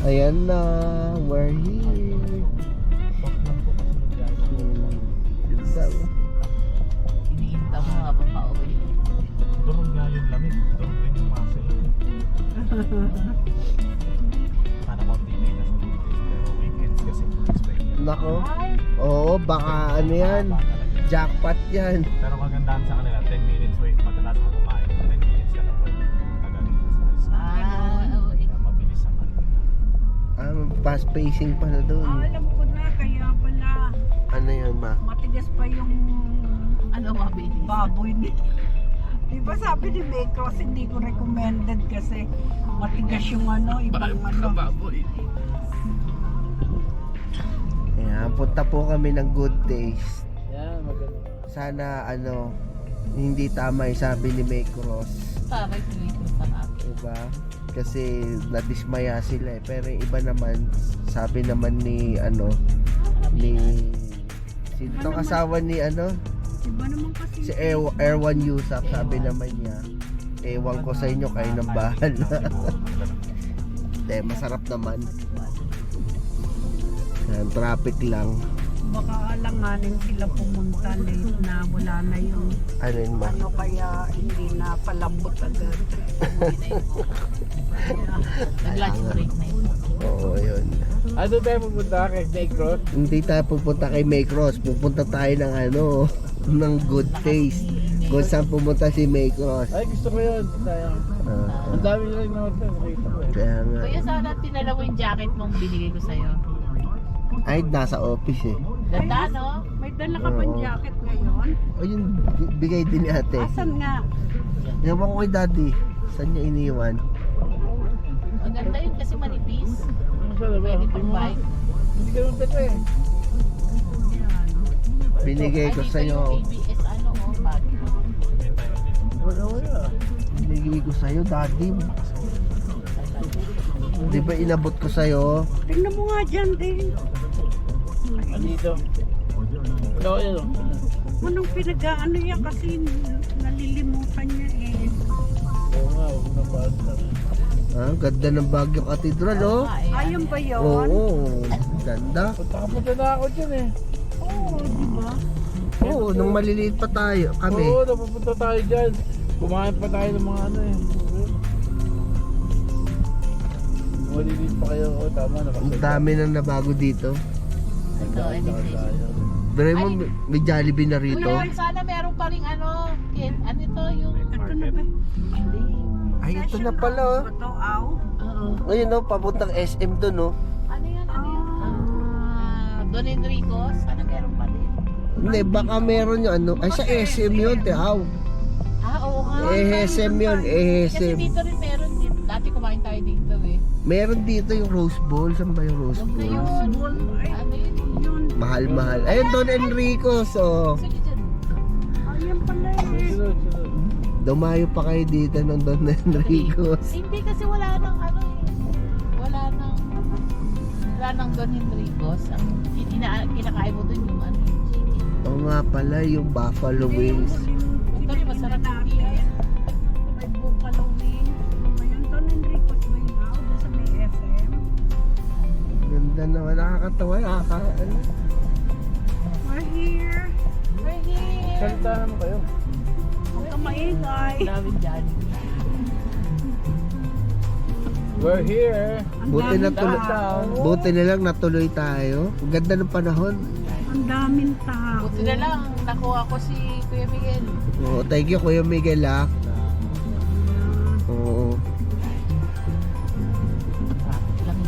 Ayan na, we're here. Ganda mo. Iniinta mo habang pauwi. Durog nga yung lamig, durog din yung muscle. Sana konti na yung nasa weekdays, pero weekends kasi Nako. Oo, baka ano yan. Jackpot yan. Pero kagandahan sa kanila, 10 minutes wait pagkatapos mo kumain. 10 minutes ka na po. Kagaling ka sa kaya mabilis ang Fast pacing pala doon. Alam ko na, kaya pala Ano yan, ma? matigas pa yung Ano mabilis? baboy ni. Di ba sabi ni Becross, hindi ko recommended kasi matigas yung ano, ibang ano. Baboy. Ayan, punta po kami ng Good Taste. Yan, maganda. Sana ano, hindi tama yung sabi ni May Cross. Parang pinito sa natin. Diba? Kasi nadismaya sila eh. Pero yung iba naman, sabi naman ni ano, ni sino tong asawa ni ano, Iba naman kasi. si Erwan Yusuf, sabi naman niya, ewan ko sa inyo, kayo ng bahala. Hindi, masarap naman. Ayan, traffic lang. Baka alanganin sila pumunta late na wala na yung Ano yun, ma? ano, kaya hindi na palambot agad. Nag-lunch break na yun. Oo, yun. Ano tayo pupunta kay Negros? Hindi tayo pupunta kay May Cross, pupunta tayo ng ano, ng Good Taste. Kung saan pumunta si May Cross. Ay, gusto ko yun. Sayang. Ah, Ang dami nila yung nakita ko eh. kaya nga. Kuya, sana tinala mo yung jacket mong binigay ko sa'yo. Ay, nasa office eh. Ganda, no? May dala ka pang Oo. jacket ngayon? O yun, bigay din ni ate. Asan nga? Ewan ko kay daddy. Saan niya iniwan? Ang ganda yun kasi manipis. Ano sa labas? Pwede pang bike. Hindi ka naman pwede eh. Binigay ko Ay, sa dito yung iyo. ABS ano, oh, bag. Wala. Binigay ko sa iyo, daddy. Di ba inabot ko sa iyo? Tingnan mo nga dyan din. Andito. Ito, yun. Anong pinag-ano yan kasi nalilimutan niya eh. Oo nga, huwag na basta. Ah, ganda ng Baguio Cathedral, oh. Ayun ba yun? Oo, ganda. Punta na ako dyan eh. Oo, di ba? Oo, nung maliliit pa tayo, kami. Oo, napupunta tayo dyan. Kumain pa tayo ng mga ano eh. Maliliit pa kayo. Oo, tama. Ang dami nang nabago dito. Ito, anything. Pero mo, may Jollibee na rito. Kuya, sana meron pa rin ano, ano ito yung... Ito na ba? Hindi. Ay, ito na pala, oh. Ito, aw. Oo. Ayun, oh, papuntang SM dun, oh. Ano yan, ano yan? Don Enrico, sana meron pa rin. Hindi, baka meron yung ano. Ay, sa SM yun, tihaw. Oo nga. SM yun, Kasi SM. dito rin meron din. Dati kumain tayo dito eh. Meron dito yung Rose Bowl. Saan ba yung Rose Huwag na Bowl? yun. Ay, Ano yun? yun. Mahal-mahal. Ayun, Don Enrico. So, Sige dyan. Ayun pala eh. Sunod, sunod. dumayo pa kayo dito ng Don Enrico. Hindi kasi wala nang ano eh. Wala nang Don Enrico's. Ang kinakain mo dun yung ano, yung chicken. Oo nga pala, yung Buffalo Wings. Ito rin masarap yung chicken. May buffalo wings. Ayun, Don Enrico's ba yun aw? Doon sa may SM. Ganda naman, nakakatawa. Ano? We're here. We're here. Salita naman kayo. Huwag ka maingay. Namin dyan. We're here. Ang Buti na daming tuloy. tao. Buti na lang natuloy tayo. Ang ganda ng panahon. Ang daming tao. Buti na lang, nakuha ko si Kuya Miguel. Oo, thank you Kuya Miguel, ah. Oo. Lang.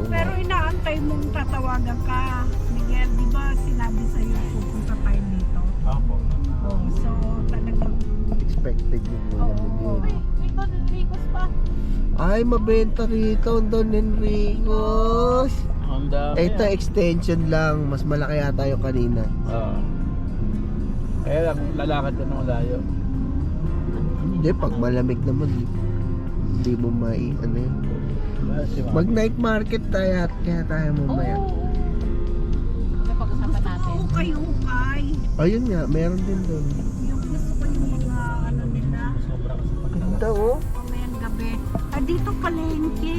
Pero inaantay mong tatawagan ka. Miguel, di ba sinabi sa'yo pupunta tayo dito? Opo. Oh, so talagang Expected yung Kuya Oo. Miguel. May Don Enrico's pa. Ay, mabenta rito ang Don Enrico's. Ang dami. Ito, extension lang. Mas malaki yata yung kanina. Oo. Kaya lang, lalakad ka ng layo. Hindi, pag malamig naman, hindi mo ano yun. Mag night market tayo at kaya tayo mamaya. Oo. Napag-usapan natin. oo kayo hukay. Ayun nga, meron din doon. Yung gusto ko yung mga ano nila Ganda, oh. mamayang gabi. Ah, dito palengke.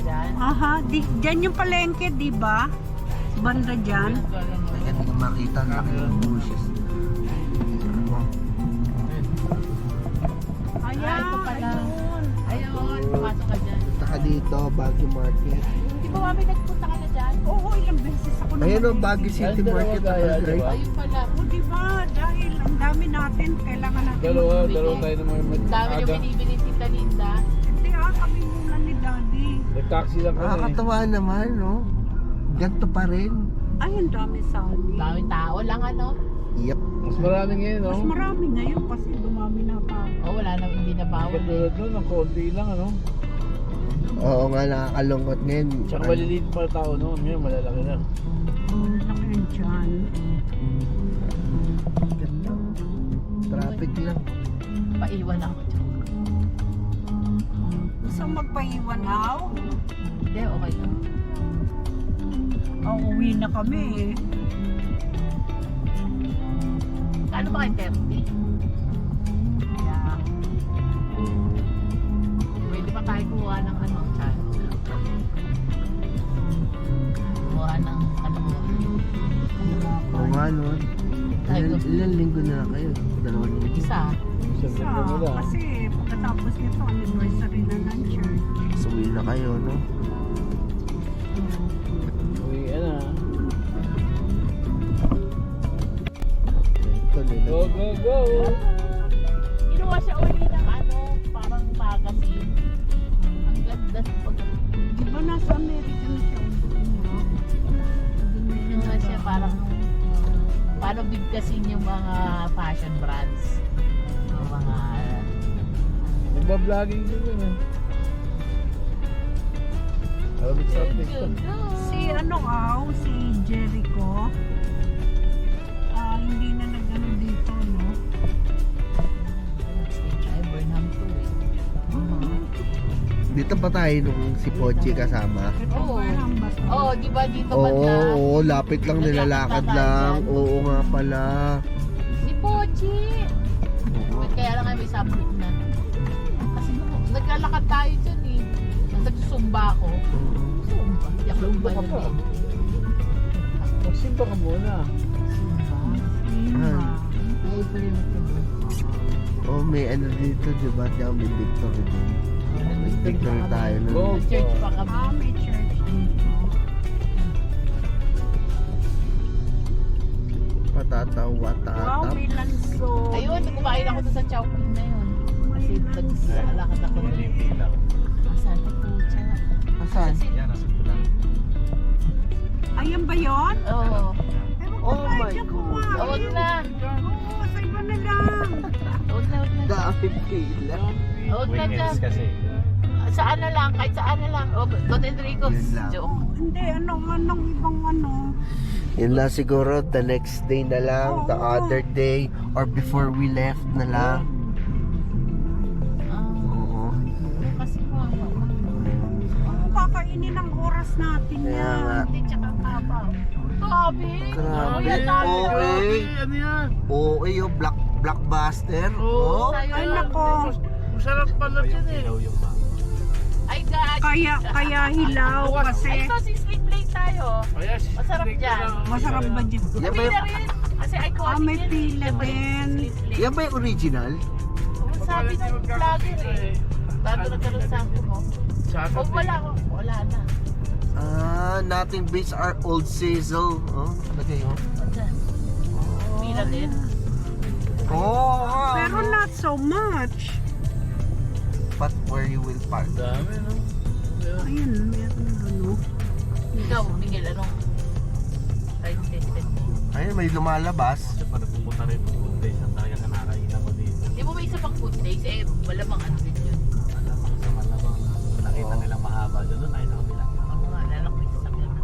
dyan. Aha, dyan yung palengke, di ba? Banda dyan. Ayan, hindi makita ang laki ng bushes. Ay, ito pala. ayun. Ayun, pumasok ka dyan. Punta ka dito, Baguio Market. Di ba mami nagpunta ka na dyan? Oo, ilang beses ako Ayan o, naman. Baguio City Market na pala, right? Ayun pala. O, di ba? Dahil ang dami natin, kailangan natin. Dalawa Bili. tayo naman Dami yung binibili ni Tita Linda. Hindi kami muna ni Daddy. Nag-taxi lang kami. Nakakatawa naman, no? Ganto pa rin. Ay, ang dami saging. Daming tao lang ano. Yep. Mas marami ngayon, no? Mas marami ngayon kasi dumami na pa. Oh, wala na, hindi na bawal. Katulad nun, ang konti lang, ano? Oo nga, nakakalungkot ngayon. Tsaka maliliit pa ang tao noon, ngayon malalaki na. Laki yan dyan. Ganda. Traffic lang. Paiwan ako dyan. Gusto magpaiwan aw? Hindi, okay lang. Uwi na kami eh. Ano ba kayo 30? Yeah. Pwede pa tayo kuha ng ano, chan. Kuha ng ano. Oo nga, no? Ilan linggo na lang kayo? Dalawang linggo. Isa. Isang Isa, linggo nila. kasi pagkatapos nito, anniversary na ng church. So, uwi na kayo, no? Uwi na. Ito, nila. Go, go, go! Ginawa siya uli ng ano, parang magazine. Ang ganda. Di ba nasa America na siya? Ginawa siya parang paano bigkasin yung mga fashion brands. Yung mga Nagba-vlogging din yun, eh. Alam sa TikTok. Si ano aw, si Jericho. Hindi na nag-ano dito, no? Ay, Burnham to eh. Dito pa tayo nung si Pochi kasama. Oo. Oo, di ba dito Oo, banda? oo, lapit lang, nilalakad lang. Oo nga pala. Si Pochi! Oo. Kaya lang kami sabit na. Kasi naglalakad tayo dyan eh. Nagsusumba ako. Sumba? Hindi ako Sumba ka pa. Magsimba ka muna. Sumba? Ay, pwede mo ito. Oh, may ano dito, di ba? Diyan may victory din. May victory tayo Go. nun. Church pa kami. May church dito. Patatawa, Wow, tatap. may lanso. Ayun, kumain ako doon sa Chowking na yun. Kasi naglalakad ako Hindi doon. pila. Asan na po siya? Asan? Yan, nasa pulang. Ayan ba yun? Oo. Oh my God. Huwag na. Oo, sa iba na lang. Huwag na, huwag na. Dami pila. Huwag na dyan. Weekends kasi. Saan na lang, kahit saan na lang. Don Enrico. Yun lang. Joke. Hindi, anong ibang ano. Yun lang siguro, the next day na lang, the other day, or before we left na lang. Oo. Kasi Ang kakainin ang oras natin Kaya yan. nga. hindi tsaka kapaw. Grabe. Grabe. Yan, dami. Okay. Ano yan? Oo, yung blockbuster. Oo. Tayo Ay lang. nako, Masarap pala eh. dyan, eh. Ay, God. kaya hilaw Ay, kasi. ito, si split plate tayo. Masarap dyan. Masarap ba dyan? Yan ba Pila yung, rin. Kasi iconic may yan. pila Yan ba yung din. split plate? yan ba yung original? Oo, sabi ng vlogger eh. Bago nagkaroon sa akin mo. O wala ko. Wala na. Nothing beats our old sizzle. Oh, lagay oh. Saan? Pila din. Oh, Pero not so much. but where you will park. Dami, no? Ayun, meron doon, no? Ikaw, Miguel, anong time tested mo? Ayun, may lumalabas. Kasi pa nagpupunta rin po food days ang talaga nakakainan ko dito. Di mo may isa pang food days? Eh, malamang ano din yun. Malamang sa malamang. Nakita nilang mahaba dyan doon, ay sa kabila. Ako nga, lalak may sasakyan na.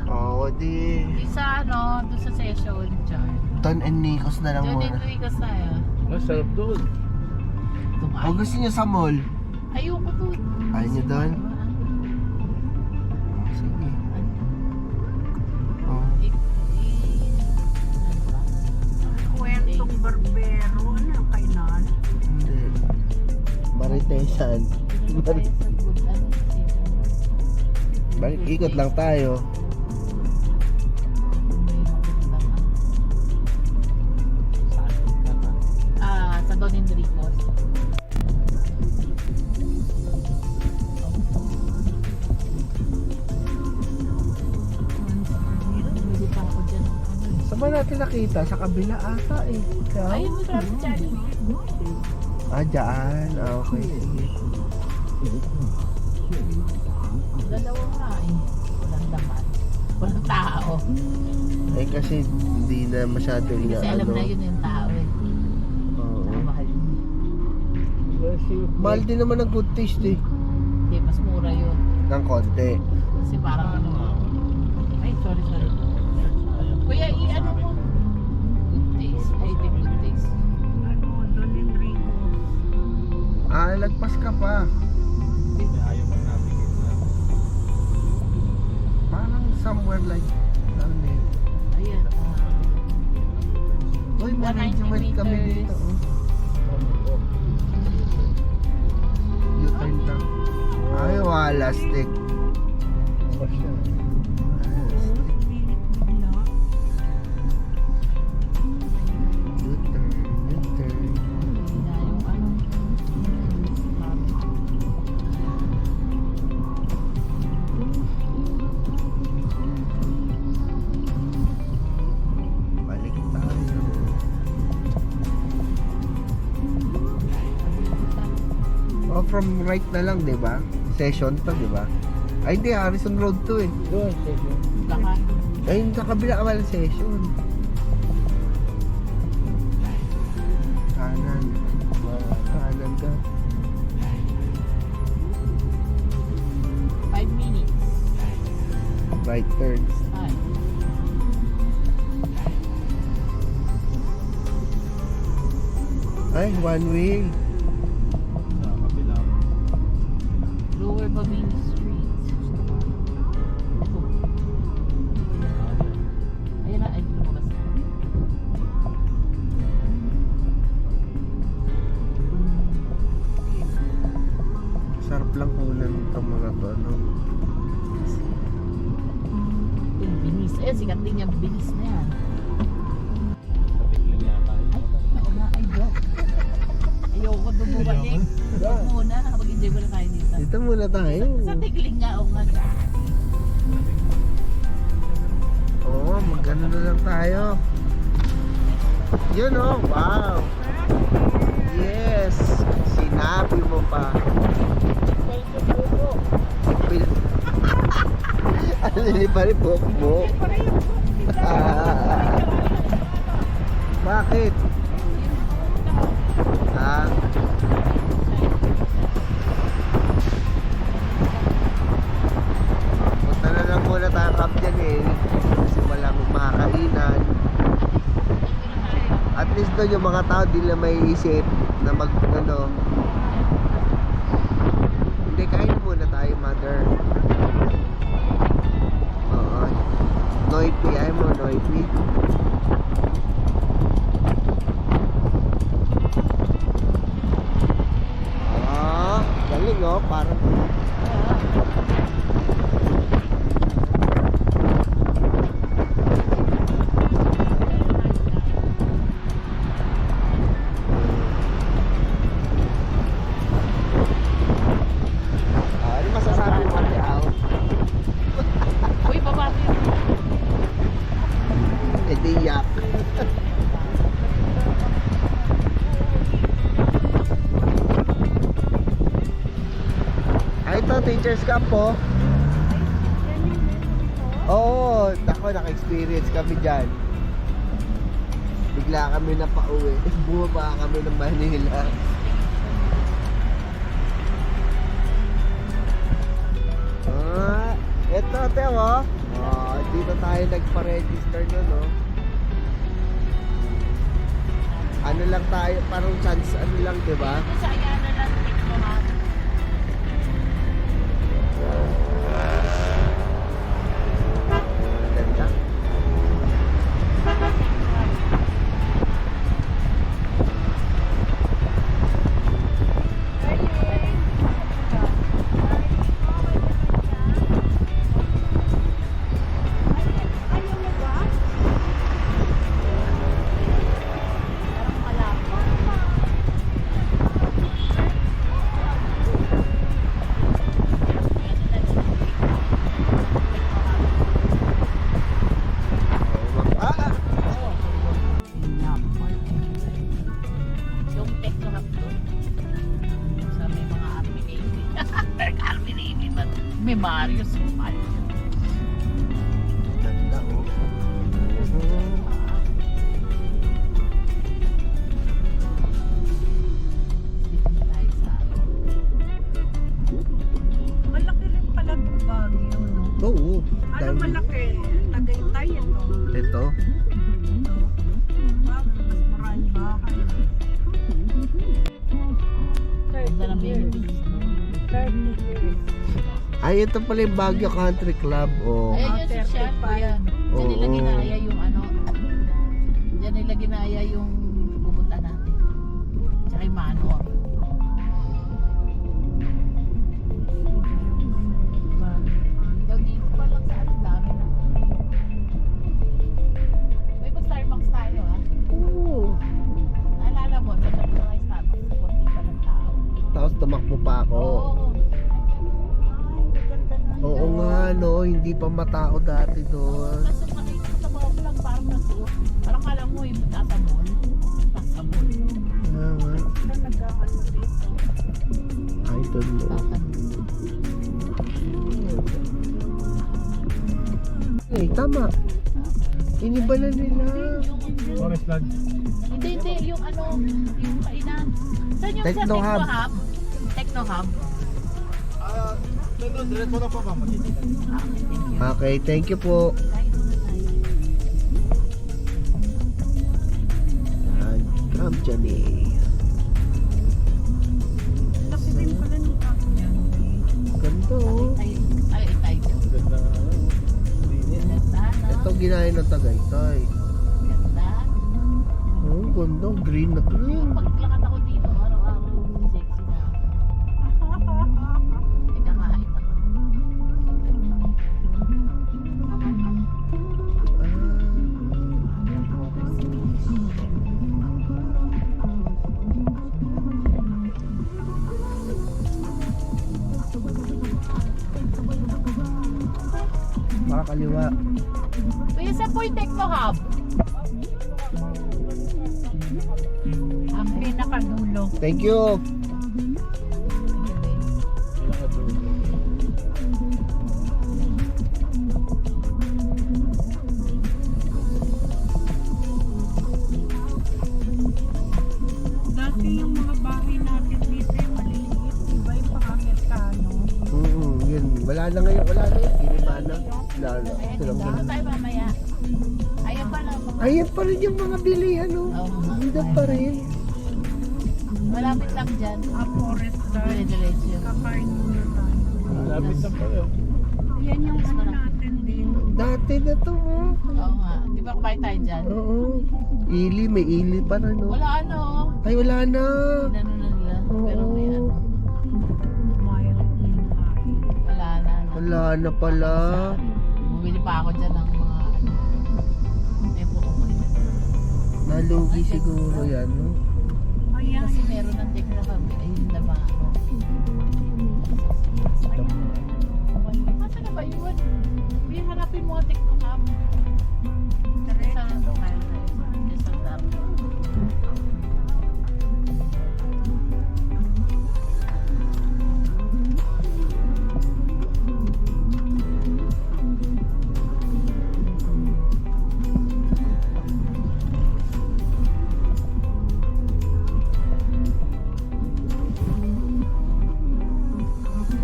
Oo, di. Isa ano, doon sa session dyan. Don and Nikos na lang Doon muna. din ka tayo. Masarap doon. O gusto niyo sa mall? Ayoko doon. Ayaw niyo doon? Sige. Oh. Kwentong barbero. Ano yung kainan? Hindi. Maritesan. Hindi ano, Balik, ikot lang tayo. Saan ka na? Sa Don Enrico's. Bili pa ako dyan ng ano eh. Saan ba natin nakita? Sa kabila ata eh. Ikaw? Ayun, may traffic dyan. Dyan. Okay, sige. Dalawa nga eh. Walang laman. Walang tao. Eh kasi hindi na masyado Kasi alam na yun yung tao eh. Oo. Mahal. Mahal din naman ng good taste eh. Hindi, mas mura yun. Ng konti. Kasi parang ano. Ay, sorry. Kuya, i-ano mo? Good taste. Ay, di good taste. Ano, Don Enrico. Lagpas ka pa. May ayaw mo navigate na. Parang somewhere like ano eh. Ayan. Uy, management kami dito. Oh. U-turn lang. Ay, wala stick. U-turn. Na yung ano. Balik tayo. Oh, from right na lang, di ba? Session to, di ba? Ay, hindi. Harrison Road to eh. Baka. Ay, sa kabila ka walang session. Kanan. Kanan ka. 5 minutes. Right turns. Ay. Ay, one way. Sa kabila. Lower Babini Street. Ayun na, ay lumabas na. Sarap lang kunan itong mga to, no? Yung binis. Ayun, sikat din yung binis na yan. Katikling yata. Ako na, ay bro. Ayoko doon bumalik. Doon muna, nakapag-enjoy mo na tayo dito. Dito muna tayo. Sa tigling nga, o nga. Oo, magano na lang tayo. Yun oh, wow. Yes, sinabi mo pa. Ipil. Ano nilipari po mo? Bakit? Ah, punta na lang muna tayo camp dyan eh. Kasi walang makakainan. At least doon yung mga tao di na may isip na mag ano. Hindi, kain muna tayo, mother. Oo. Noity, ayaw mo noity. Galing oh, parang ano masasabi mo ate Al? Uy, baba tayo. Iyak. Ay, ito, teacher's camp po. Oo, ako naka-experience kami dyan. Bigla kami na pauwi. Bumaba kami ng Manila. Ito, Teo. Dito tayo nagpa-register nun, no? Ano lang tayo, parang chance, ano lang, diba? Dito sa Ayala lang, ito ha. Ganda. Ay, ito pala yung Baguio Country Club. Oh. Ayan yung social po yan. Diyan nila Oo. ginaya yung ano. Diyan nila ginaya yung pupunta natin. Tsaka yung Manor. Daw dito pa lang sa ano, dami na. May mag-Starbucks tayo ha. Oo. Naalala mo, nagpunta tayo Starbucks sa konti pa ng tao. Tapos tumakbo pa ako. Oo. Oo nga, no. Hindi pa matao dati doon. Kasi nakikita sa mga vlog, parang nasuot. Parang kala mo yung nasa mall. Nasa mall. I don't know. Eh, tama. Iniba na nila. Forest Lodge. Hindi, yung ano, yung kainan. Saan yung Techno sa Hub. Techno Hub? Diretso na pa ba? Okay, thank you po. Yan, Camp Johnny. Laki rin pala ni Ganda oh. Ay, tayo. Ganda. Ganda, no? Ito ginaya ng Tagaytay. Ganda. Oh, ganda. Green na green. Paglakad ako dito, araw-araw, sexy na. Ikakain ako. Makakaliwa. Kuya, saan po yung Techno Hub? Ang pinakadulo. Thank you. Dati yung mga bahay natin dito ay maliliit. Iba yung pang-Amerikano. Yun. Wala na ngayon. Wala na yun. Giniba na. Wala na. Ayan, Silang dito ganun. tayo mamaya. Ayan pala. Ayan pa rin yung mga bilihan oh. Oo. Ganda pa rin. Malapit lang dyan. Forest Lodge. Dire-diretso. Kakain muna tayo. Malapit na pa yun. Yan yung ano natin din. Dati na to oh. Oo nga. Di ba kumain tayo dyan? Oo. Ili. May ili pa na no. Wala ano. Ay, wala na. Inano na nila. Pero may ano. Mile in high. Wala na. No? Wala na pala. Bumili pa ako dyan ng mga ano. Eh, pukukulit. Nalugi siguro yan no. Ayan. Kasi meron ng Techno Hub. Ayun na ba? Masa na ba yun? May hanapin mo ang Techno Hub. Sa ano kayo tayo? Sa Dark.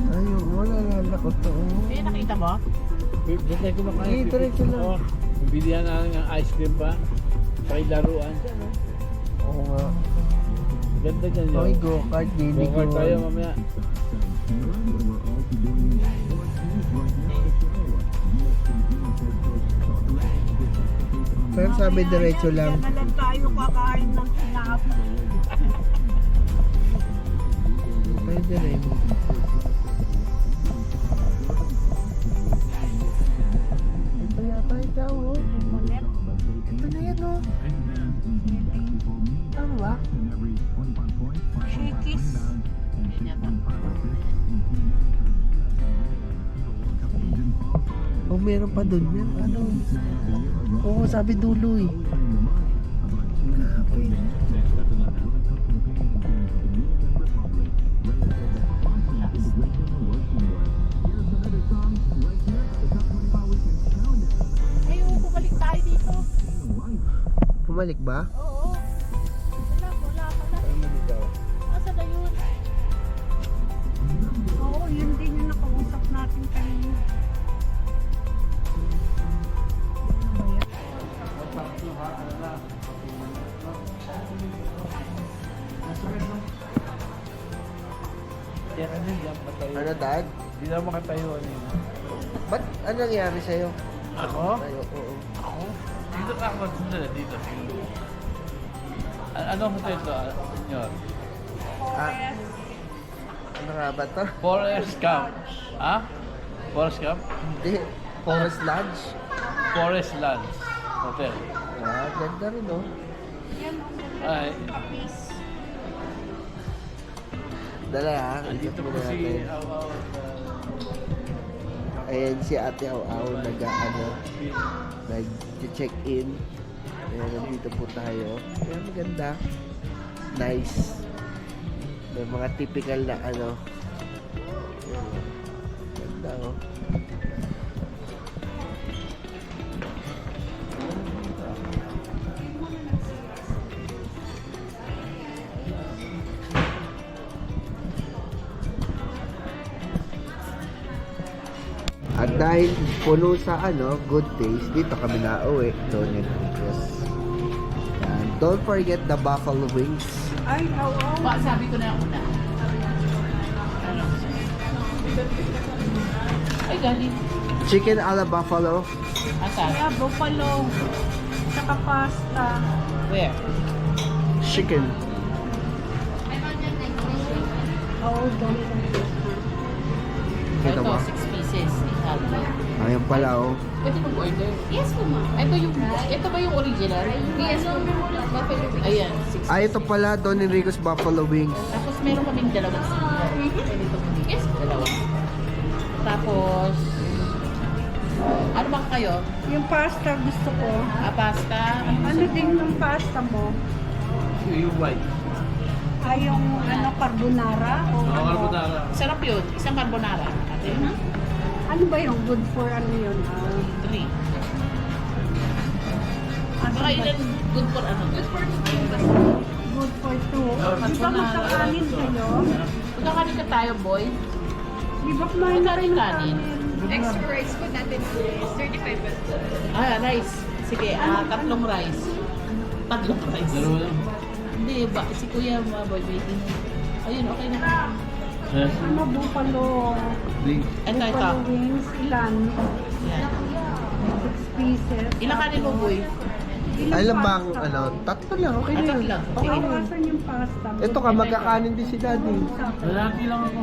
Ay, wala na ko to. May nakita mo? Diyan tayo kumakain. Hindi, diretso lang. Oo. Bilihan na ng ice cream pa. Saka laruan dyan. Oo nga. Ganda dyan Ay, yun. go-kart. Hindi ko. Go-kart tayo mamaya. Pero sabi diretso lang. Yan na lang tayo kakain ng sinapi. Pwede rin. Ito yata ito oh. Ito na yan oh. Tama ba? Shakey's. Yun yata. Oh, meron pa dun. Meron pa dun. Oo, sabi dulo eh. Grabe. Ayun, bumalik tayo dito. Pumalik ba? Oo. Wala pala. Asa na yun? Oo, yun din yung nakausap natin kanina. Yan ano dyan pa tayo. Ano, Dad? Hindi na makatayo ano yun. Ba't ano nangyari sa'yo? Ako? Tayo, oo. Ako? Dito ka ako dito. Ano hotel to, senyor? Ah, ano nga ba to? Forest Camp. Ha? Forest Camp? Hindi. Forest Lodge. Forest Lands Hotel. Ah, ganda rin, no? Ay, Dala ha, andito ikot po muna si natin. Awaw. Ayan si Ate Aw nag-check in. Ayan, nandito po tayo. Ayan, maganda. Nice. May mga typical na ano. Ayan, ganda, oh. At dahil puno sa ano, good taste, dito kami nauwi. Don Enriquez. And don't forget the buffalo wings. Ay, oo. Ba, sabi ko na una. Ano? Ay, galing. Chicken a la buffalo. Asan? Kaya buffalo. Tsaka pasta. Where? Chicken. Oo, doon. Kita Ito, mo? 6 pieces. Ihalto. Ayan pala, oh. Pwede mo order? Yes po, ma'am. Ito ba yung original? Yes po. Buffalo wings. Ayan, 6. Ah, ito pala, Don Enriquez buffalo wings. Tapos meron kaming dalawang single. Pwede ito mo. Yes po. Dalawa. Tapos, ano ba kayo? Yung pasta gusto ko. Pasta. Ano din yung pasta mo? Yung white. Ay, yung ano, carbonara? O Mga ano? carbonara. Sarap yun. Isang carbonara. Ate. Ano ba yung good for ano yun? 3. Ano Baka ba? ilan good for ano? Good for Good for two. Di ba magkakanin kayo? Magkakanin ka tayo, boy. Di ba kumain na rin ng Magkakanin. kanin? Extra rice po natin is 35 pesos. Rice. Sige, tatlong rice. Tatlong rice. Dalawa lang. Hindi, ba, si Kuya Boy waiting. Ayun, okay na. Yes. Ano, buffalo? Drink. Ito. Buffalo wings, ilan? Yan. 6 pieces. Ilang kanin mo, boy? Ilang Ay, lang bang, pasta? ano, tatlo lang, okay na Tatlo yun. lang. Okay Ay, na. asan yung pasta? Ito ka, magkakanin din si Daddy. Lalaki lang ako.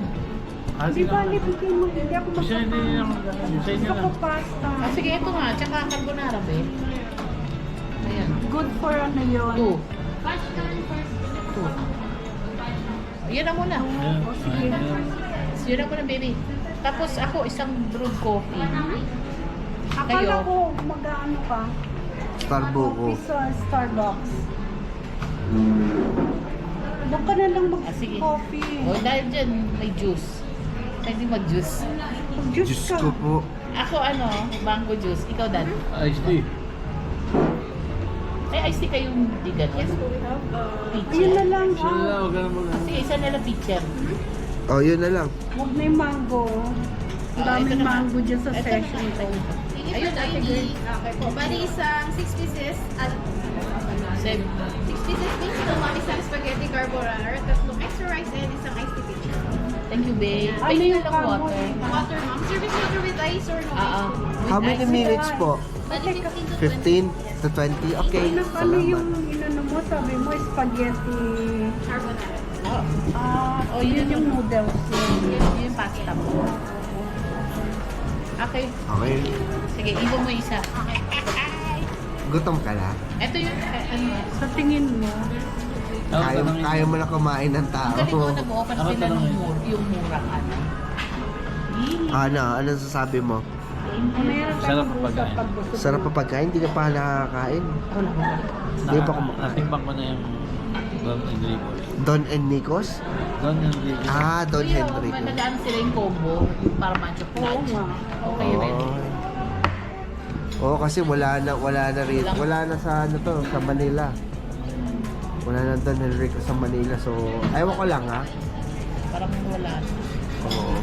Di ba, bigyan mo, hindi ako Isa hindi lang. magkakanin. Isa hindi Gusto ko lang. pasta. Sige, ito nga. Tsaka carbonara, be. Ayan. Good for ano yun? 2. 2. Yan na muna. Ayan. O, sige. Yun na muna, baby. Tapos ako, isang brewed coffee. Akala Kayo? ko mag-ano ka? Starbucks. Coffee sa Starbucks. Doon ka na lang Sige. mag-coffee. O, dahil dyan, may juice. Pwede mag-juice. Mag-juice Diyos ka. ko po. Ako, mango juice. Ikaw, Dan? Iced tea. Ay, iced tea kayong di gano'n. Yes po, we have Ayun Pitcher. na lang. Isa na lang. Huwag ka na muna. Sige, isa na lang pitcher. Oh, yun na lang. Huwag na yung mango. Ang Ah, ito daming naman. mango dyan sa Ito session naman. ko. Ayun, Ayun, ID. ID. Okay po. Bali, isang 6 pieces at 7. 6 pieces wings, naman isang spaghetti carbonara, tatlong extra rice, and isang iced tea pitcher. Thank you, babe. Ano Pwede yung na lang combo water. nito? Water, ma'am. Service water with ice or no ice po? How many minutes po? Bali, 15 to 20. 15 to 20? Okay. Ano yung Salamat. inano mo? Sabi mo, spaghetti. Carbonara. Oh, yun Yun yung noodles. Yun yung pasta mo. Okay. Okay. Sige, ibo mo isa. Gutom ka na? Ito yung, Sa tingin mo, Kaya mo na kumain ng ang galing tao. mo nag-open Ako sila ng tanongin. yung murang ano. Ano sasabi mo? meron Sarap tayong pagkain. usap pagbusog. Sarap pa pagkain, hindi ka pa nakakain. Wala mo. Hindi pa kumakain. Natimbang ko na yung Don Enriquez. Don and Nikos? Don Enriquez. Ah, Don Kuya, Henry. nag-ano sila yung combo para manchok Oo lunch. nga. Okay, rin. Oo, kasi wala na rin. Wala na sa ano to, sa Manila. Wala na Don Henrico sa Manila. So, ayaw ko lang ha. Parang wala. Oo.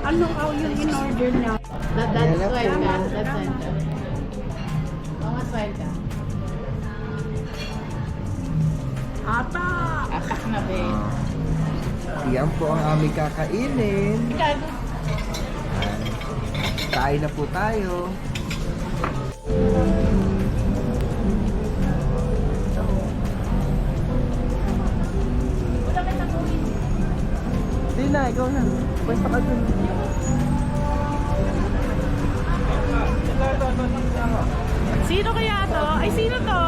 Ano yung in-order niya? That's Hello why po. ka. That's why ka. Mga why ka. Ata! Atak na, be. Yan po ang aming kakainin. Gago. Kain na po tayo. Hindi na, ikaw na. Pwesta ka dun. Sino kaya to? Ay, sino to?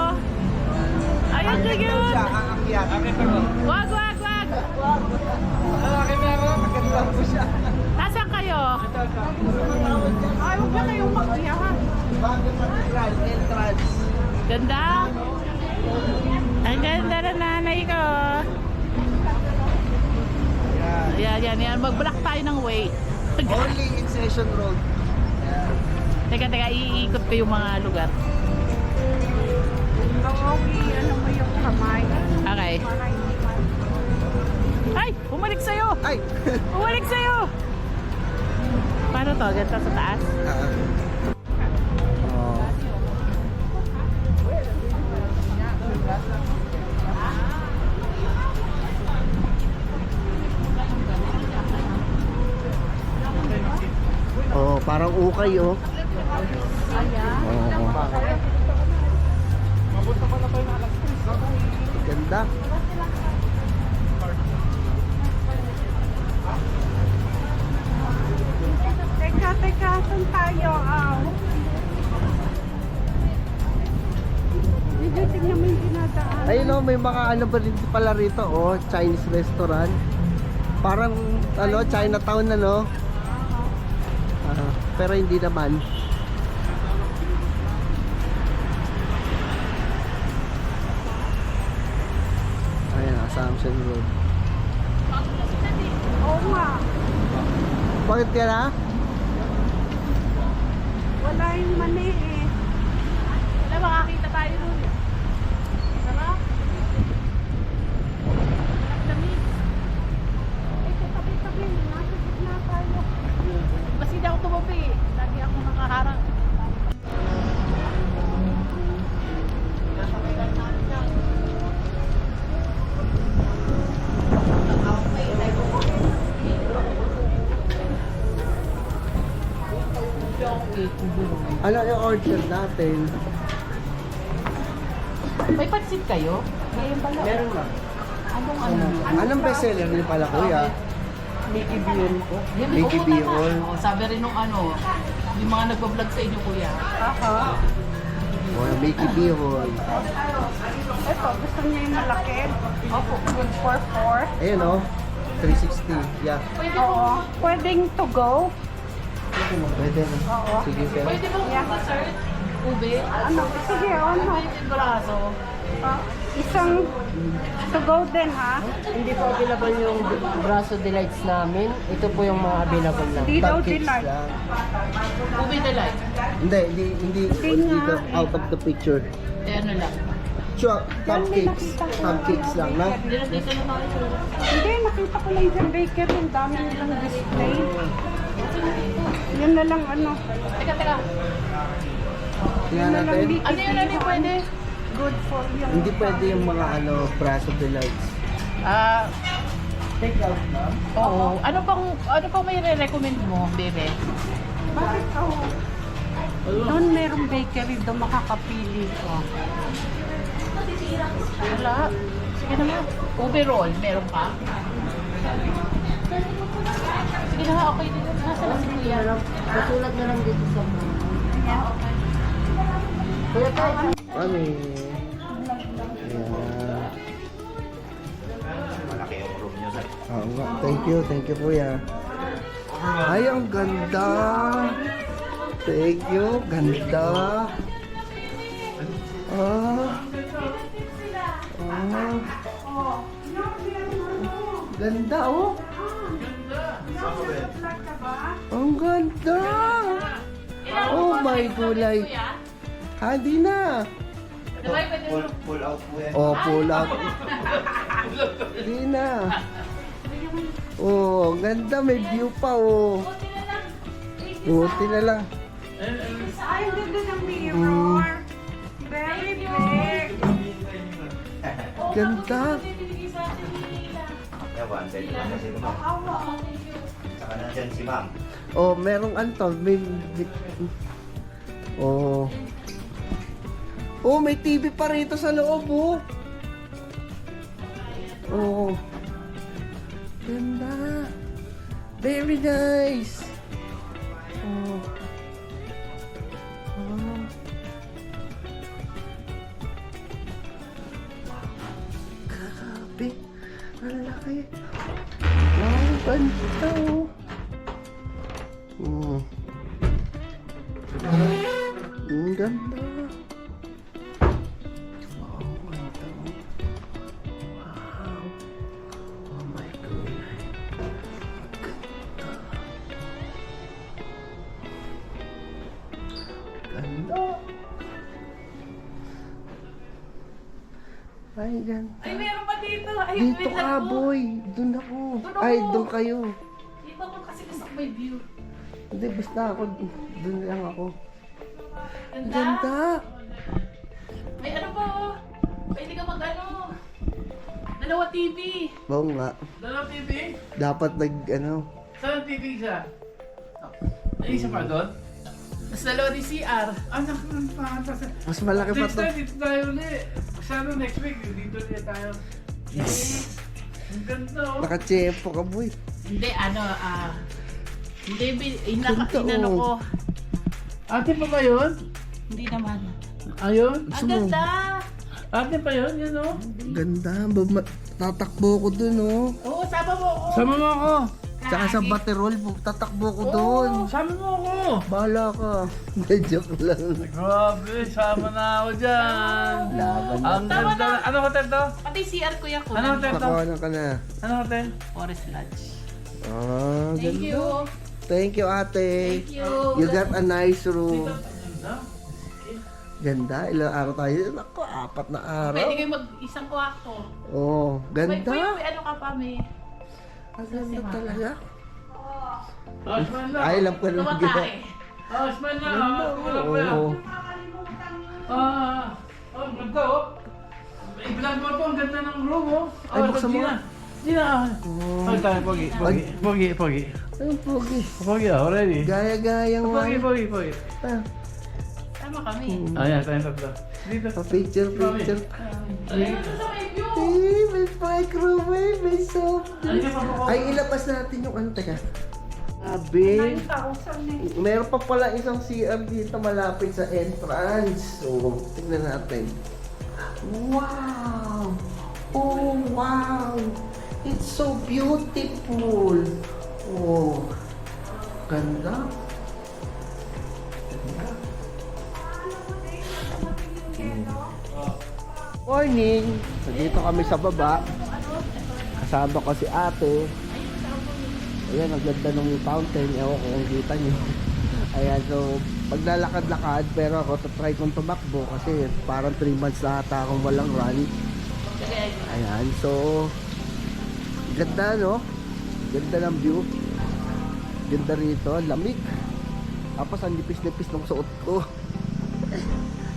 Ay, ang cute! Aakyat. Wag! Maganda po siya. Nasaan kayo? Ay, huwag na kayong mag-iyahan. Bago entrance. Ganda? Ang ganda na nanay ko. Yan. Yan. Mag-block tayo ng way. Only in Session Road. Yan. Teka, iikot ko yung mga lugar. Ano mo yung kamay? Okay. Para hindi pa. Ay! Bumalik sa'yo! Ay! Bumalik sa'yo! Paano to? Ganito sa taas? Oh. Oh, parang ukay oh. Oo. Ganda. Teka, saan tayo? Hindi, tingnan mo yung dinadaan. Ayun oh, may mga ano ba rin pala rito oh, Chinese restaurant. Parang ano, Chinatown na no. Pero hindi naman. Ayan, Assumption Road. Oo nga. Bakit ka na? Wala yung mali eh. Wala, makakita tayo nun. Sarap. Tamis. Ito, tabi-tabi. Nasa gitna tayo. Mas hindi ako tumabi. Lagi ako nakaharang. Ano yung order natin? May pansit kayo? Ngayon pala. Meron na. Anong bestseller niyo pala kuya? Mickey Bihon po. Mickey Bihon. Sabi rin nung yung mga nagpa-vlog sa inyo kuya. Aha. Oh, Mickey Bihon. Ito, gusto niya yung malaki. Opo, good for 4. Ayun oh, 360. Yeah. Pwede Oo. Pwedeng to go. Pwede na. Oo. Sige sir. Pwede bang dessert? Ube? Ano? Sige, ano? Pwede yung braso. Isang to go din ha. Hindi po available yung Braso Delights namin. Ito po yung mga available lang. Hindi daw Cupcakes delight. lang. Ube delight. Hindi dito out of the picture. Eh ano lang. Sure, cupcakes lang na. Dito na tayo. Hindi, nakita ko lang yung bakery. Ang dami nilang display. Yun na lang ano. Teka. Tingnan Yun na lang natin. Mickey Ano yun Bihon. pwede? Good for you. Hindi pwede yung mga Braso Delights. Take out na. Oo. Ano pang may re-recommend mo, bebe? Bakit ako? Doon merong bakery, doon makakapili ko. Wala. Sige naman. Ube roll, meron pa? Sige na nga, okay dito. Nasa na si Kuya? Pasulat na lang dito sa mga. Kuya tayo. Kami. Ayan. Oo nga. Thank you kuya. Ay, ang ganda. Thank you. Ganda. Ganda oh. Ang ganda. Oh my gulay. Hindi na. Pull out po yan. Oh, pull out. Hindi na. Oh, ganda. May view pa oh. Buti na lang. Ay, ang ganda ng mirror. Very big. Ganda. Ewan, dahil lang kasi naman. Saka nandyan si ma'am. Oh, merong anto. Oh. Oh, may TV pa rito sa loob, oh. Oh. Ganda. Very nice. Oh. Oh. Grabe. Ang laki. Wow, ganda, oh. Oh. Ang ganda. Wow, ganda. Wow. Oh my God. Ganda. Ay, ganda. Ay, meron pa dito. Ay, Dito wait ka, lang po. boy. Doon ako. Doon ako. Ay, doon kayo. Dito ako kasi gusto ko may view. Hindi, basta ako. Doon lang ako. Ang Ganda. ganda. May ano po. Pwede ka mag ano. Dalawa TV. Oo nga. Dalawa TV? Dapat ano. Saan ang TV siya? Ay, isa pa doon? Mas dalawa di CR. Anak ng pangatas. Mas malaki pa Next to. time, dito tayo ulit. Sana next week, dito ulit tayo. Yes. Ang ganda oh. Nakachempo ka, boy. Hindi, ano, hindi, Ganda, inano oh. ko. Ate pa ba yun? Hindi naman. Ayun? Gusto Ang mo? ganda. Ate pa yun? Yun oh. Ganda. Tatakbo ko dun, oh. Oo, sama mo ako. Sama mo ako. Tsaka sa baterol, tatakbo ko dun. Sama mo ako. Bahala ka. Joke lang. Grabe, sama na ako dyan. Laban na. Ang ganda. Ano hotel to? Pati CR ko yan ko. Ano hotel to? Pakuha ka na. Ano hotel? Forest Lodge. Ah, Thank ganda. you. Thank you, ate. Thank you. You got a nice room. Ganda. Ganda. Ilang araw tayo? Ako, 4 na araw. Pwede kayo mag-isang kwarto. Oh, May, ganda. may ano ka pa, may Ang ganda talaga. Osman lang. Ay, alam ko na. lumatae. Osman lang. Ganda, Wala pa yan. oo. Ganda oh. I-vlog mo to, ang ganda ng room oh. Ay, buksan mo. Gina. Oh. Ay, tayo, pogi. Pogi. Ay, pogi. Pogi ah, already. Gaya-gayang Pogi. Ah, Tama kami. Ayan, tayong tatlo. Dito. picture. Ayun, sa may view. May microwave, may soft drink. Ay, ilabas natin yung ano, teka. Sabi, 9,000 eh. meron pa pala isang CR dito malapit sa entrance. So, tingnan natin. Wow! Oh, wow! It's so beautiful! Oh, ganda. Morning! So, dito kami sa baba. Kasama ko si ate. Ayan, ang ganda ng fountain. Ewan ko kung kita nyo. Ayan, so, paglalakad-lakad, pero ako try kong tumakbo kasi parang 3 months na ata akong walang run. Ayan, so, ganda, no? Ganda ng view. Ganda rito, lamig. Tapos, ang nipis-nipis ng suot ko.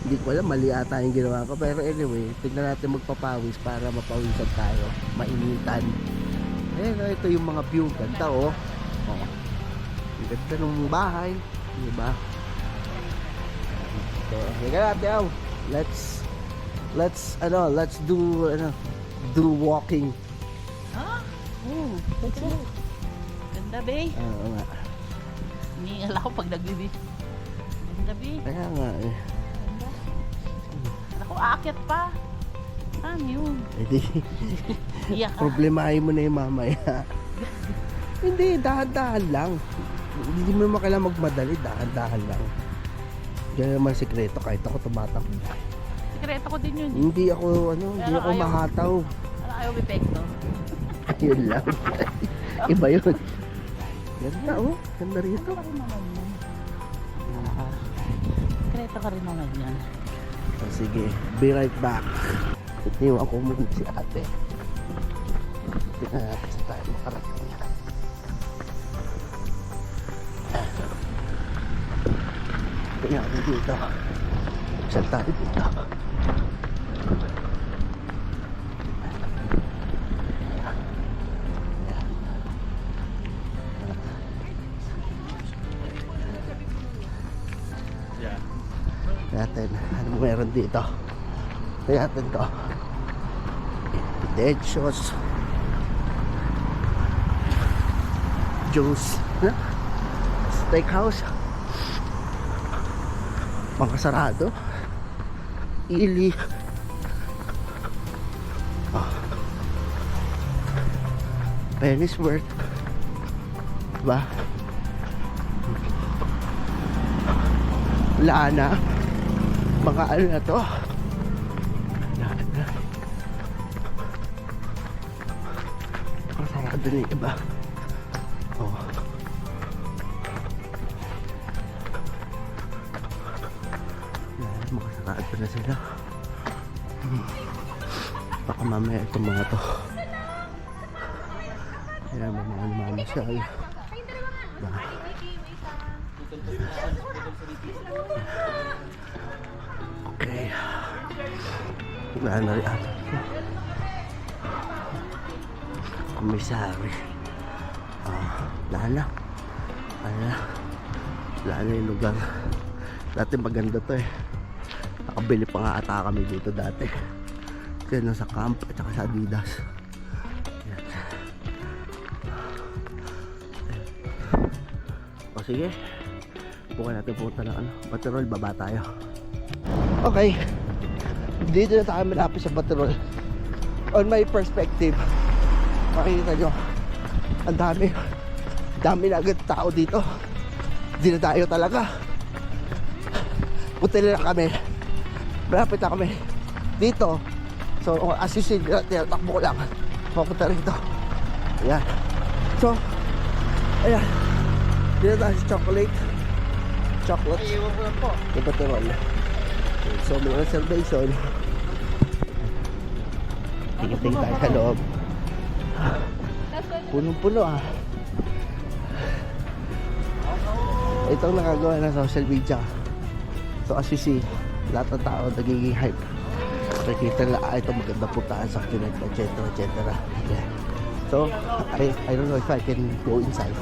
Hindi ko alam, mali ata yung ginawa ko. Pero anyway, tignan natin magpapawis para mapawisan tayo. Mainitan. Ayan, ito yung mga view. Ganda, oh. Oh. Ang ganda ng bahay. Diba? So, higa natin, oh. Let's do walking. Ha? Oh, let's go. Ganda, be. Oo nga. Hinihingal ako pag nagbibi. Ganda, be. Kaya nga, eh. Ganda. Ako, aakyat pa. Ano yun? Hindi. Iyak ka. Problemahin mo na yung mamaya. Hindi, dahan-dahan lang. Hindi mo naman kailangan magmadali, dahan-dahan lang. Diyan naman sikreto, kahit ako tumatakbo. Sikreto ko din yun. Hindi ako, hindi ako ayaw. mahataw. Ano ayaw epekto? Yun lang. Iba yun. Ganda, oh. Ganda rito. Ka rin naman yan. Sikreto ka rin naman yan. So, sige, be right back. Itiwan ko muna si ate. Tingnan natin sa tayo makarating. Tingnan natin dito. Saan tayo dito? Ano meron dito? Kaya natin to. Pidechos. Juice. Steakhouse. Pangkasarado. Ili. Pennyworth. Diba? Wala na. Mga ano na to. Wala na. Masarado na yung iba. Oh. Makasarado na sila. Baka mamaya itong mga to. Kaya mga mamasyal. Okay. Wala na rin ata. Komisari. Wala na. Wala na yung lugar. Dati maganda to eh. Nakabili pa nga ata kami dito dati. Kaya nasa camp at saka sa Adidas. Yan. O sige. Bukan natin punta ng Baterol. Baba tayo. Okay. Dito na tayo malapit sa Baterol. On my perspective, makikita nyo, ang dami na agad tao dito. Dinadayo talaga. Punta na kami. Malapit na kami dito. So, as you see, takbo ko lang. Papunta rito. Ayan. So, ayan. Dito tayo sa chocolate. Iiwan ko lang po. Ito Baterol. So, may reservation. Tingin tayo sa loob. Punong-puno ah. Ito ang nakagawa ng social media. So as you see, lahat ng tao nagiging hype. Nakikita nila, ito maganda puntaan sa Kinet, etc. Yeah. So, I don't know if I can go inside.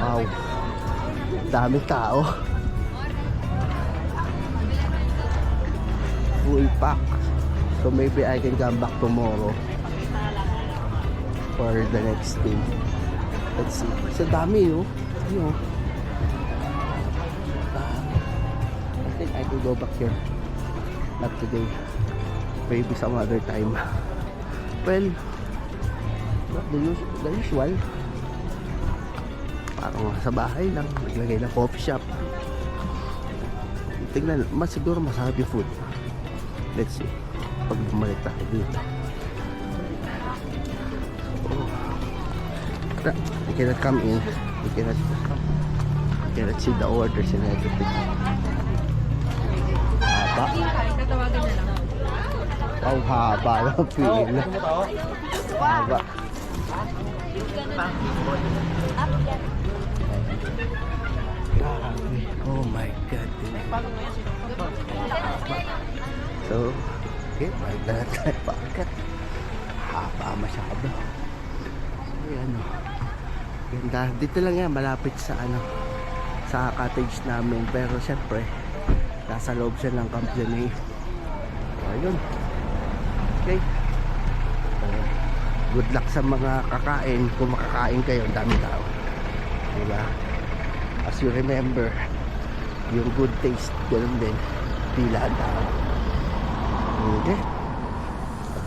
Wow. Daming tao. Full pack. So maybe I can come back tomorrow for the next day. Let's see. So dami oh. Ano? I think I could go back here. Not today. Maybe some other time. Well, not the usual. Parang sa bahay lang. Naglagay na coffee shop. Tingnan, siguro masarap yung food. Let's see. Pag bumalik tayo dito. We cannot come in. We cannot see the orders and everything. Haba. Oh, haba ng pila. Haba. Oh my God. So, okay, balik na tayo pagkat. Haba masyado. So, yan o. Ganda. Dito lang yan, malapit sa sa cottage namin. Pero syempre, nasa loob siya ng Camp Janay. So, ayun. Okay. Good luck sa mga kakain. Kung makakain kayo, ang dami tao. Diba? As you remember, yung good taste, ganun din. Pila ang tao. Okay.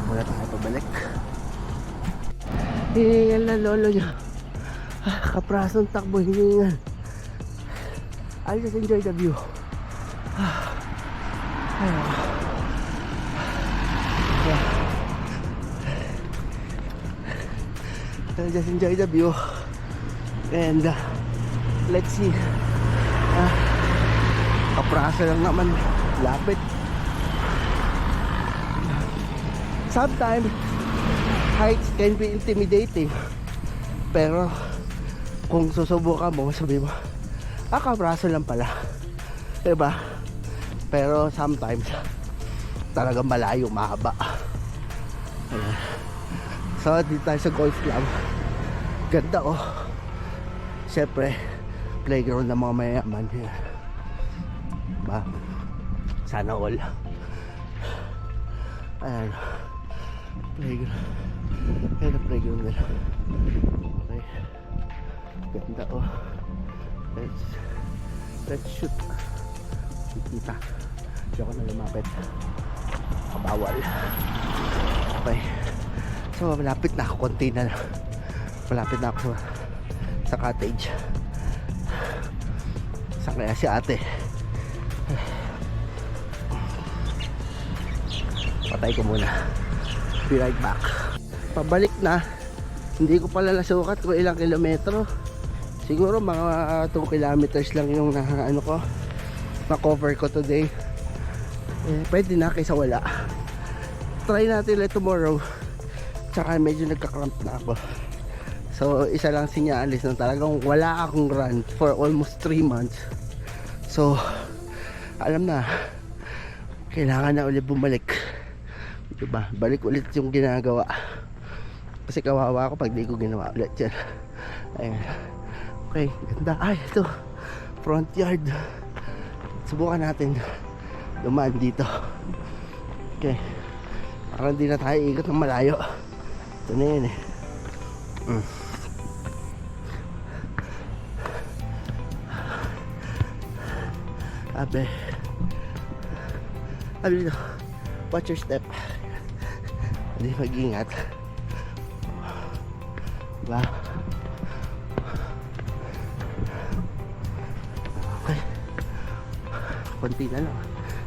Muna tayo pabalik. Hiningal na lolo niya. Kaprasong takbo, hiningal. I'll just enjoy the view. I'll just enjoy the view. And let's see. Kaprasa lang naman. Lapit. Sometimes heights can be intimidating, pero kung susubukan mo, sabi mo, kabraso lang pala, diba? Pero sometimes talagang malayo, mahaba. Ayan. So dito tayo sa golf club. Ganda oh. Siyempre playground ng mga mayaman. Diba? Sana all. Ayan. Playground. Ayan ang playground nila. Okay. Ganda oh. Let's shoot. Kita. Hindi ako na lumapit. Kabawal. Okay. So malapit na ako. Konti na lang. Malapit na ako sa cottage. Saan kaya si ate? Patay ko muna. Be right back. Pabalik na. Hindi ko pala nasukat kung ilang kilometro. Siguro mga 2 kilometers lang yung ano ko, na-cover ko today. Pwede na kaysa wala. Try natin ulit tomorrow. Tsaka medyo nagka-cramp na ako. So isa lang sinyalis na talagang wala akong run for almost 3 months. So alam na, kailangan na ulit bumalik. Diba? Balik ulit yung ginagawa. Kasi kawawa ako pag di ko ginawa ulit yan. Ayan. Okay, ganda. Ay, ito. Front yard. Subukan natin dumaan dito. Okay. Parang di na tayo ikot ng malayo. Ito na yun eh. Abe. Abe dito. Watch your step. Hindi mag-ingat. Diba? Okay. Konti na lang.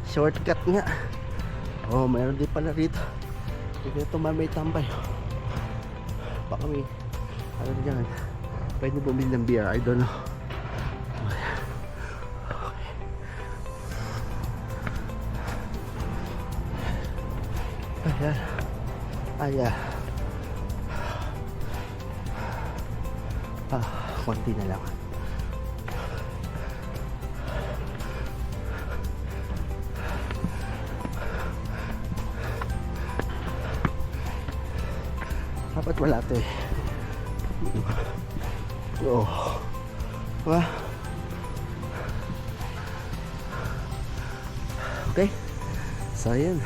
Shortcut nga. Oh, mayroon din pala rito. Hindi ito may tambay. Baka may ano dyan. Pwede bumili ng beer. I don't know. Ayan. Ayan. Konti na lang. Dapat wala ito eh. Oh. Diba? Okay. So yun.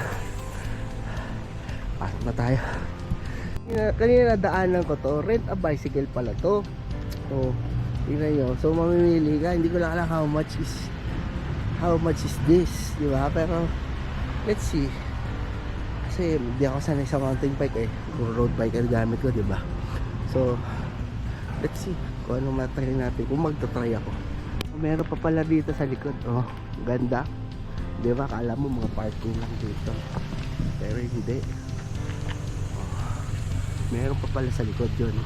Pasok na tayo. Kanina nadaanan ko to. Rent a bicycle pala to. So, tingnan nyo. So mamimili ka. Hindi ko lang alam how much is this. Diba? Pero let's see. Kasi hindi ako sanay sa mountain bike eh. Road bike ang gamit ko, diba? So let's see kung ano matry natin. Kung magta-try ako. Meron pa pala dito sa likod. Oh, ganda. Diba? Kala mo mga parking lang dito. Pero hindi. Meron pa pala sa likod yun.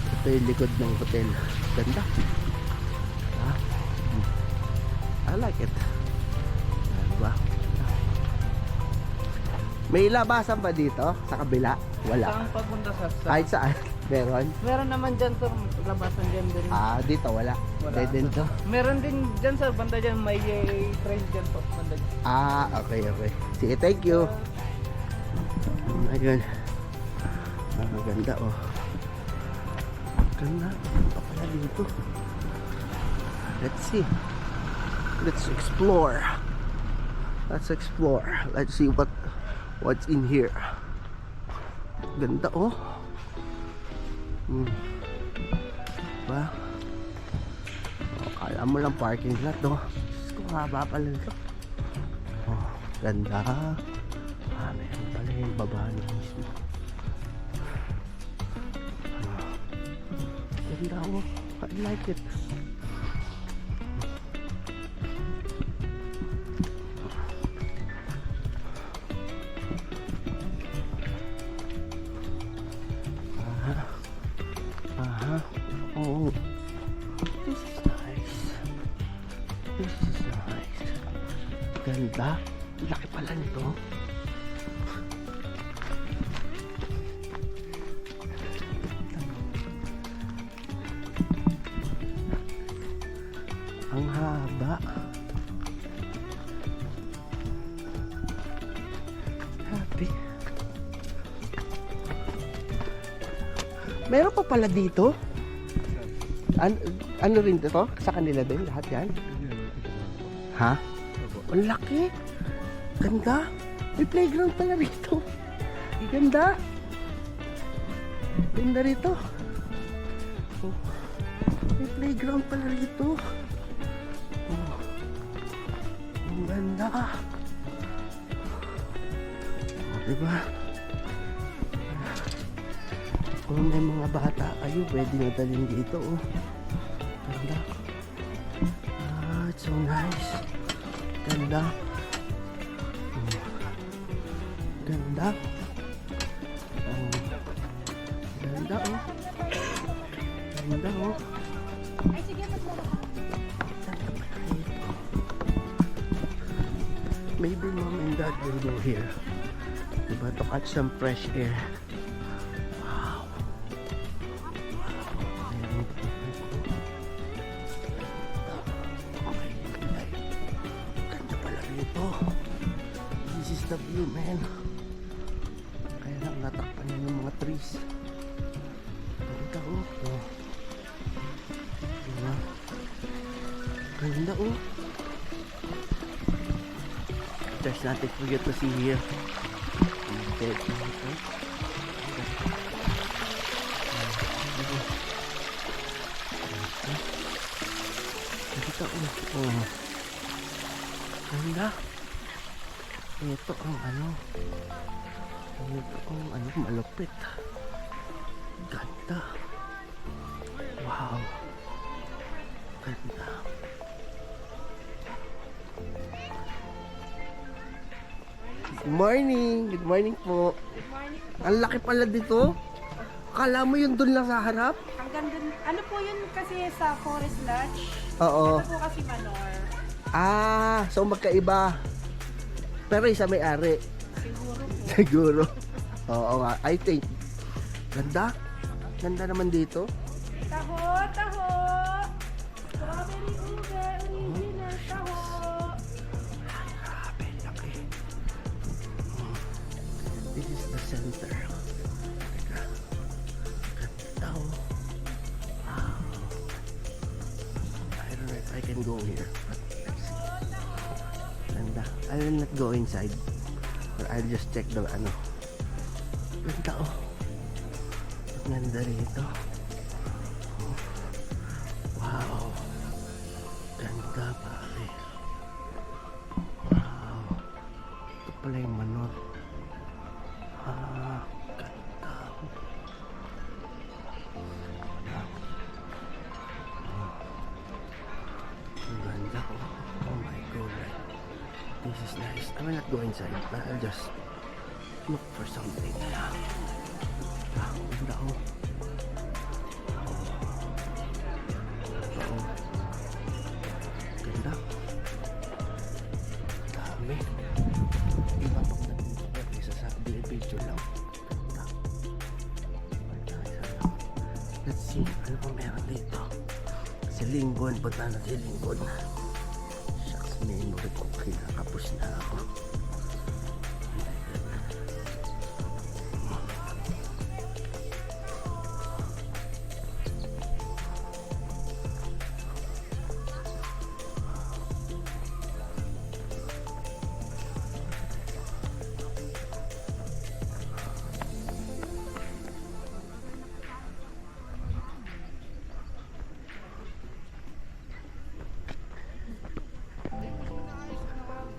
Ito yung likod ng hotel. Ganda. I like it. Diba? May labasan ba dito? Sa kabila? Wala. Saan papunta sa Kahit saan? Meron? Meron naman dyan sir, labasan dyan din. Dito wala. Wala. Din to. Meron din dyan sir, banda dyan, may train dyan po, banda dyan. Okay. Sige, thank you. Ayun. Maganda oh. Ganda. Ito pala dito. Let's see. Let's explore. Let's see what's in here. Ganda oh. Diba? Kala mo lang parking lot oh. Gusto ko haba pala ito. Oh, ganda. Meron pala yung baba na mismo. Ganda oh. I like it. Oh, this is nice. Ganda. Laki pala nito. Ang haba. Happy. Meron pa pala dito? Ano rin ito? Sa kanila din lahat yan? Ha? Ang laki. Ganda. May playground pala rito. Ganda. Ganda rito. Oh. May playground pala rito. Oh. Ang ganda. Oh, diba? Kung may mga bata kayo, pwede na dalhin dito. Oh. Ganda. Ah, it's so nice. Ganda. Oh. Ganda. Oh. Ganda, oh. Ganda, oh. Ganda pala dito. Maybe mom and dad will go here. Diba, to catch some fresh air. Wow. Ayan. Oh my God. Ganda pala rito. This is the view, man. Kaya lang natakpan niya yung mga trees. Ganda, oh. Oh. Diba? Ganda, oh. There's nothing for you to see here. Dead. Ganda, oh. Oh. Ganda. Ito ang ano. Ito ang ano, malupit. Ganda. Wow. Ganda. Good morning. Good morning po. Ang laki pala dito. Akala mo yun doon lang sa harap? Ang ganda. Ano po yun kasi sa Forest Lodge? Oo. Ito po kasi Manor. Ah, so magkaiba. Pero isa may-ari. Siguro po. Siguro. Oo nga. I think. Ganda. Ganda naman dito. Taho, taho. Strawberry ube, original taho. Grabe, laki. This is the center. Teka. Ganda, oh. Wow. I don't know if I can go here. But let's see. Ganda. I will not go inside. Or I'll just check the ano. Ganda, oh. Ganda rito. Oh. Wow. Ganda, pare. Wow. Ito pala yung Manor. Ah, ganda. Wow. Oh. Ang ganda, oh. Oh my God. This is nice. I will not go inside. I'll just look for something. Ah, ganda, oh. Oo. Ganda. Dami. Iba pag nandito pa. Isa sa picture lang. Ganda. Let's see. Ano pa meron dito? Si Lincoln. Punta na si Lincoln. Shucks, memory ko. Kinakapos na ako.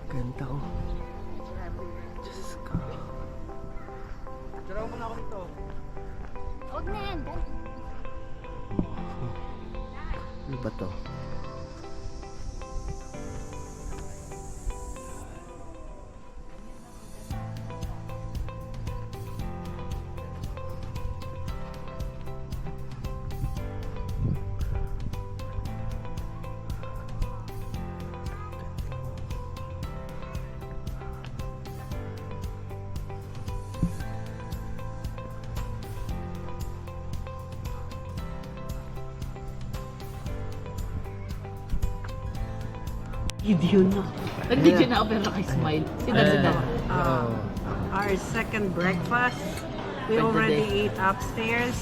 Ganda, oh. Diyos ko. Tira mo na ako dito. Huwag na yan. Ano ba to? Video na. Nag-video na ako pero naka-smile. Sida. Our second breakfast. We For already today. ate upstairs.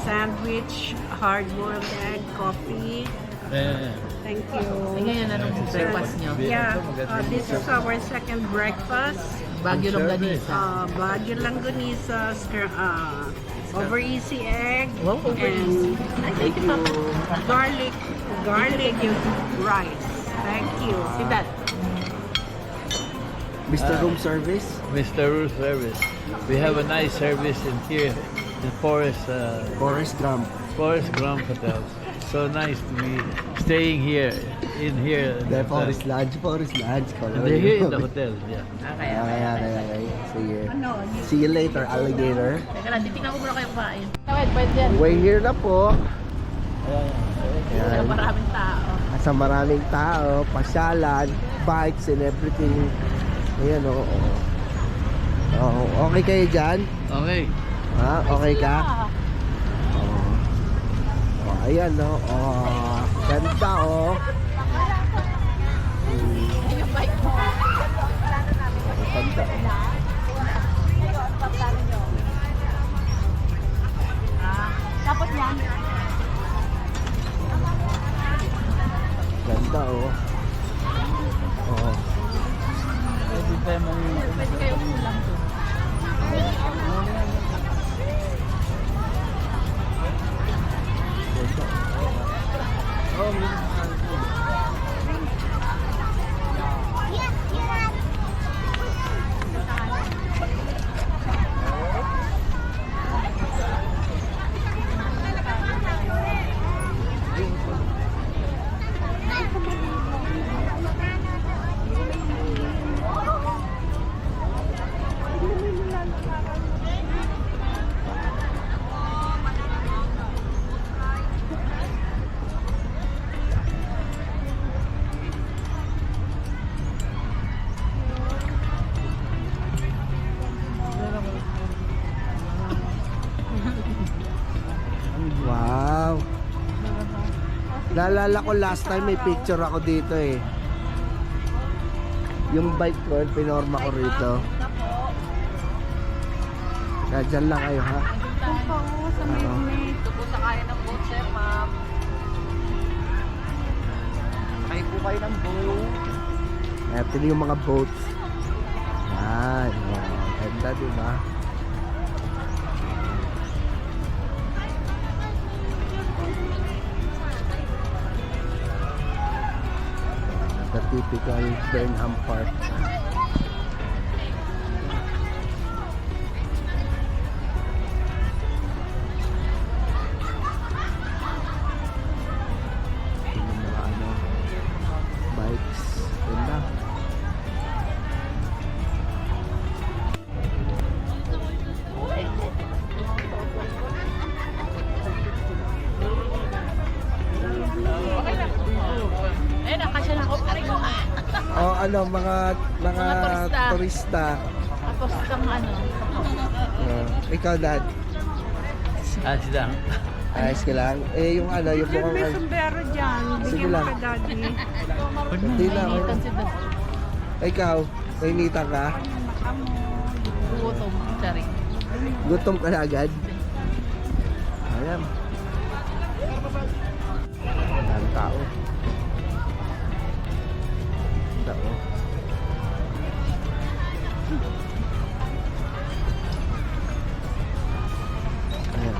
Sandwich, hard-boiled egg, coffee. Thank you. Ay, ngayon, anong breakfast nyo? Yeah, this is our second breakfast. Baguio Longganisa. Baguio Longganisa, over easy egg, Wow, over and Thank you, Papa. garlic rice. Thank you. Si Dad. Mr. Room Service? Mr. Room Service. We have a nice service in here, in Forest Grump Hotel. So nice to be staying here, in here. The Forest Lodge. They're here in the hotel, yeah. Okay. Okay. Sige. See you later, alligator. Teka lang, titignan ko muna kayo kumain. Tawid, pwede yan. We're here na po. Kasi Ayan. maraming tao. Sa maraming tao, pasyalan, bikes and everything. Ayan, oo. Okay kayo dyan? Okay. Ha? Okay ka? Ayan, no? Ganda, oh. Yung bike mo. Ganda, oh. Dapat yan. Ganda, oh. Oh. Pwede kayo ulang to. Wow. Naalala ko last time may picture ako dito eh. Yung bike ko, pinorma ko rito. Kaya dyan lang kayo ha. Oo. Ito po sa kaya ng boat, sir, ma'am. Kayo po kayo ng boat. Ito yung mga boats. Yan. Wow. Ganda diba? The typical Burnham Park. Yung mga bikes. Ganda. Ayun, nakasya na ako. Aray ko. Oh, ano, mga Mga turista. Tapos itong ano. Ikaw, Dad. Sila. Ayos ka lang. Eh, yung ano, yung May mukhang... sombrero dyan. Sige Bigyan mo lang. ka, Daddy. Hindi lang. Initan si Dad. Ikaw, nainita ka? Gutom. Sorry. Gutom ka na agad? Ayan. Ang tao. Tao. Ayan.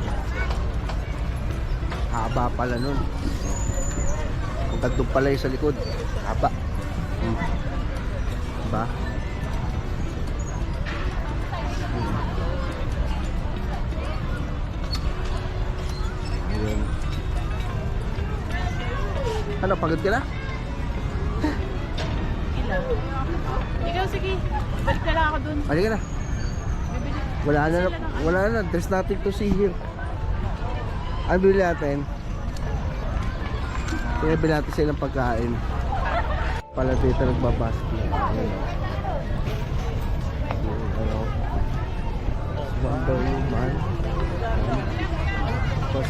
Haba pala nun. Ang tagtog pala yung sa likod. Haba. Diba? Ayun. Ano, pagod ka na? Ilan? Ikaw, sige. Balik na lang ako dun. Halika na. Wala na. There's nothing to see here. Ano bili natin? Pinabili natin silang pagkain. Pala dito nagbabasket. Ayun. Ano? Wonder Woman. Tapos,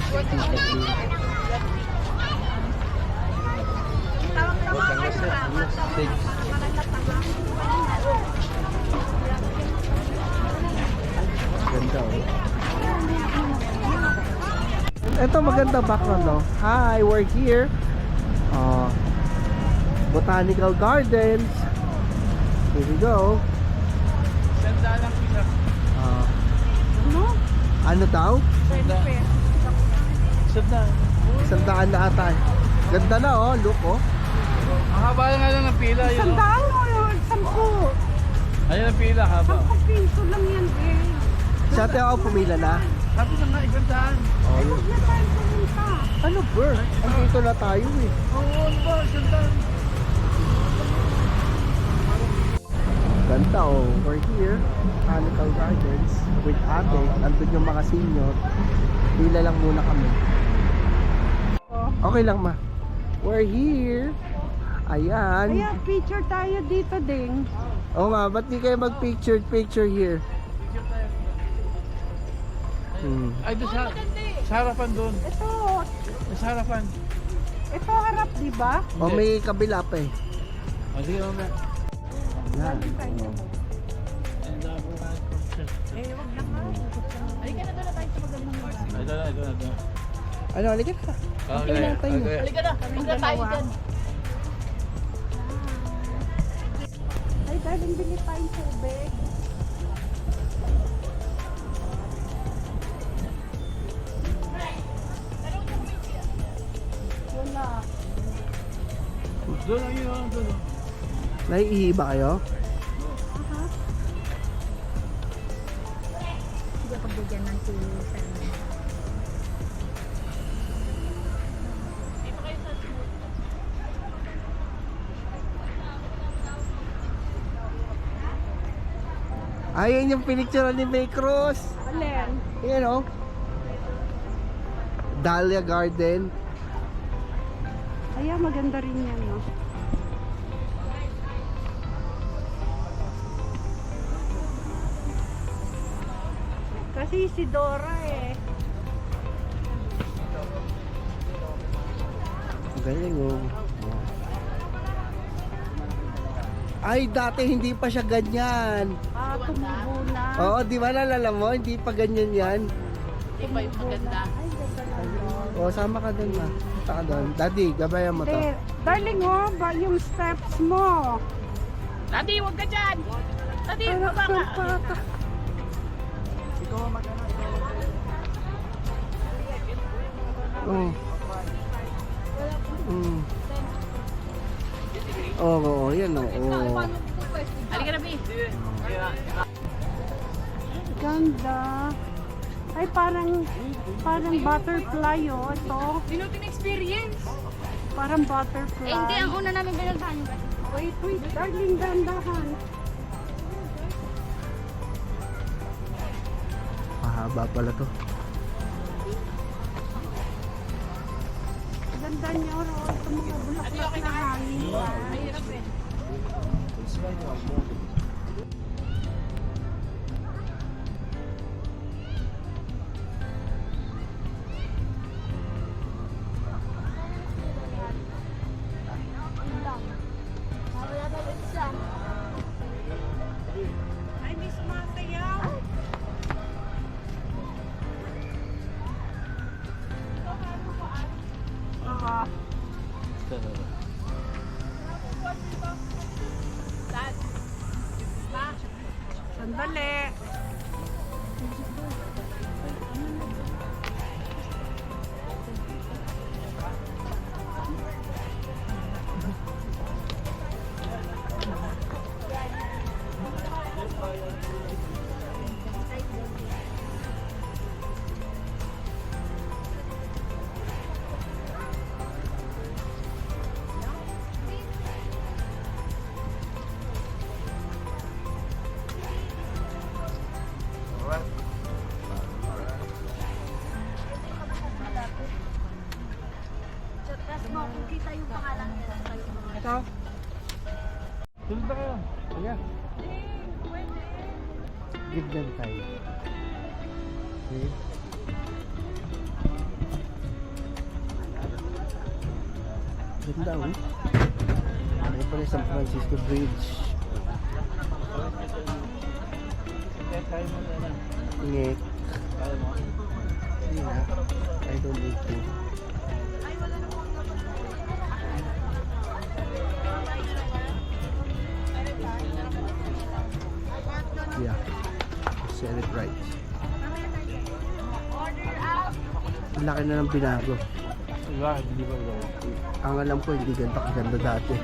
ganda, oh. Ito maganda background, no? Hi, we're here. Botanical Gardens. Here we go. Sandaan lang pila. Ah, No? ano daw? 10 pesos. Sandaan. 100 na ata. Ganda na oh, look oh. Ang haba nga lang ng pila. Yun, oh. Sandaan o 10. Ayun ang pila, haba. 10 piso lang yan eh. Sa atin ako pumila na. Sabi na nga, isandaan. Oh, Ay, yun. huwag na tayo pumunta. Ano bro? Andito na tayo eh. Oo, ano ba? Isandaan. Ganda oh. We're here. Botanical Gardens. With ate. Nandun yung mga senior. Pila lang muna kami. Okay lang ma. We're here. Ayan. Kaya picture tayo dito ding. Oo nga, ba't di kayo mag-picture here? Ay, doon sa harapan doon. Ito, Sa harapan. ito harap, di ba? O may kabila pa eh. O, sige mamaya. Yan. Eh, wag na nga. Halika na doon na tayo sa magandang lugar. Ito na, ito na, ito na. Ano, halika na. Okay, na tayo. okay. Halika na, punta tayo dyan. Ay, darling, bili tayong tubig. Wala. Doon lang yun, doon. Naiihi ba kayo? Hindi ako bigyan ng tulisan. Ayun yung pinicture ni May Cruz. Alin? Yan o. Dahlia Garden. Ay, maganda rin yan, no? Kasi si Dora eh. Ang galing o. Ay, dati hindi pa siya ganyan. Ah, tumubo na. Oo, di ba nalala mo? Hindi pa ganyan yan. Di ba yung maganda? Ay, ganda na yun. O, sama ka dun ma. Punta ka dun. Daddy, gabayan mo to. Eh, darling, oh, ba yung steps mo? Daddy, huwag ka dyan! Daddy, Anak baba ng ka! pata. Oo. Oo, yan o. Oo. Halika na, B. Ganda. Ay, parang butterfly, oh. Ito. Sinutin experience. Parang butterfly. Eh, hindi, ang una namin pinuntahan. Wait, darling, dandahan. Mahaba pala to. Ganda niya, oh. Ito mga bulaklak na hangin. Mahirap eh. Ay, may sumasayaw. Ah, sandali. Ito. Tulad na kayo. Ayan. Give them time. Okay. Ganda oh. Ano pala yung San Francisco Bridge. Kaya tayo mo na. Ngek. Kaya mo. Hindi na. I don't need to. Philadelphia. Sell it right. Ang laki na ng binago. Hindi ba ito? Ang alam ko, hindi ganito kaganda dati.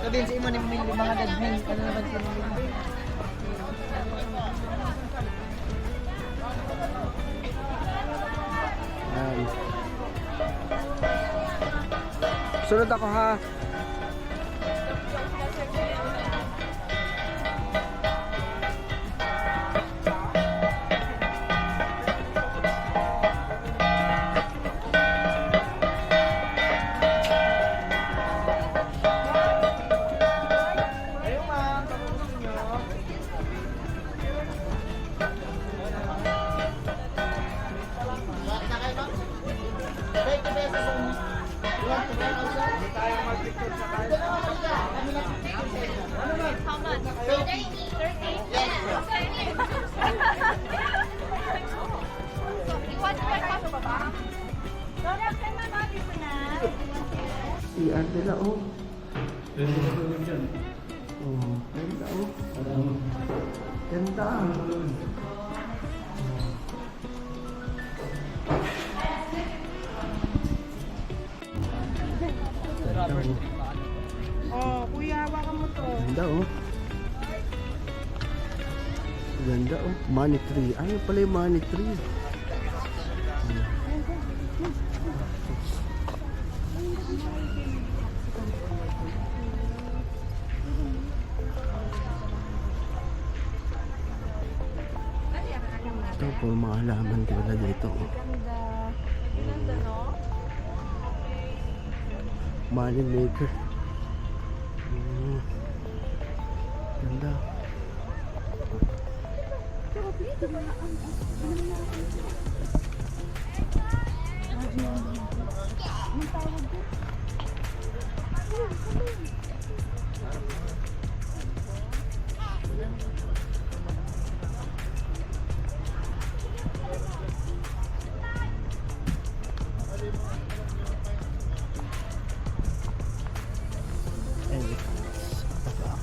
Sabihin sa imo ni mga dadmin, ano naman sila nila? Yan. Sunod ako ha. How much? 30. 30? Yes. You want to buy coffee, Papa? CR nila oh. Oh, ganda oh. Ganda. Ganda oh. Oh, kuya, hawakan mo to. Ganda oh. Ganda oh. Money tree. Ano pala yung money tree? Ito po mga halaman tulad dito. Ganda, no? Money maker. Ganda. Elephants. Tabak.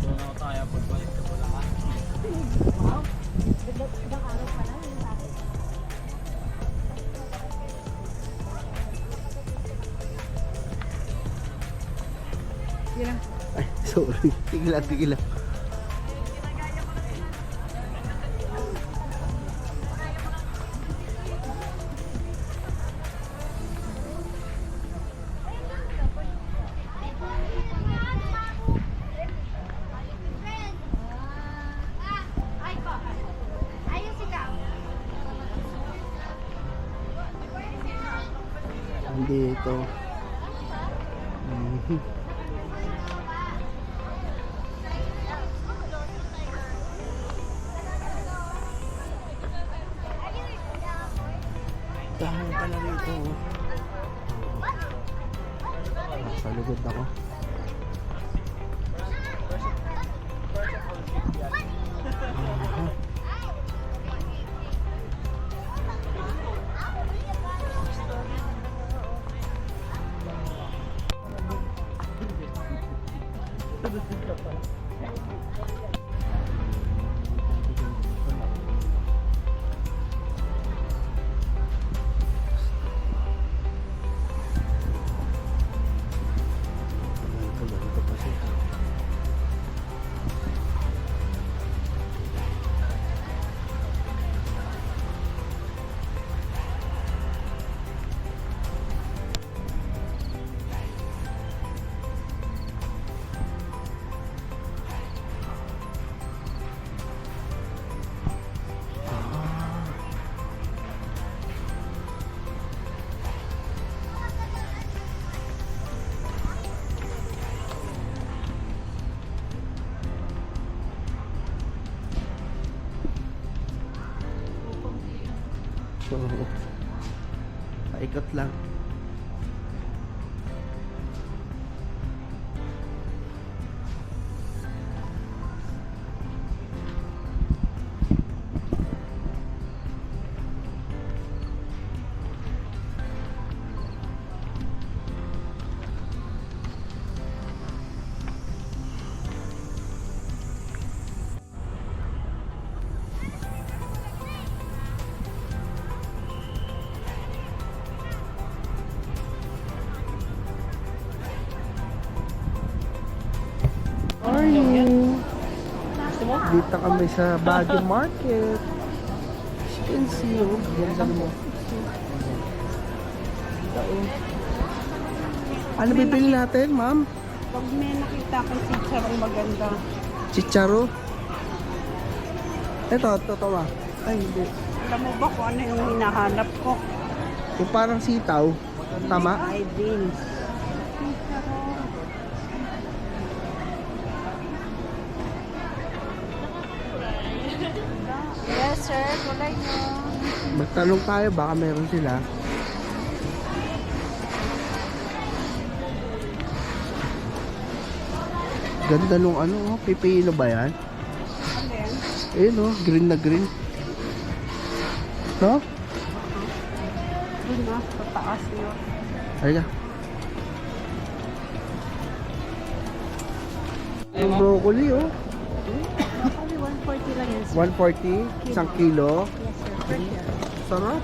Doon ako tayo pagbalik sa Bulacan. Ay, sorry. Tigil lang. Dito. Dahil pala rito. Palugod ako. Ganito pa siya. So, paikot lang. Morning! Dito kami sa Baguio Market. As you can see, oh, ganda mo. Ano bibili natin, ma'am? Pag may nakita ko si Charong maganda. Chicharo? Ito, totoo ah. Ay, hindi. Alam mo ba kung ano yung hinahanap ko? Yung parang sitaw. Tama? Ay, beans. Yes, sir. Kulay nyo. Magtanong tayo, baka meron sila. Ganda nung ano, oh, pipino ba yan? Ayun oh, green na green. No? Doon na, sa taas yun. Halika. Yung broccoli oh. Only 140 lang yan. 140, isang kilo. Yes, sir. Fresh. Sarap.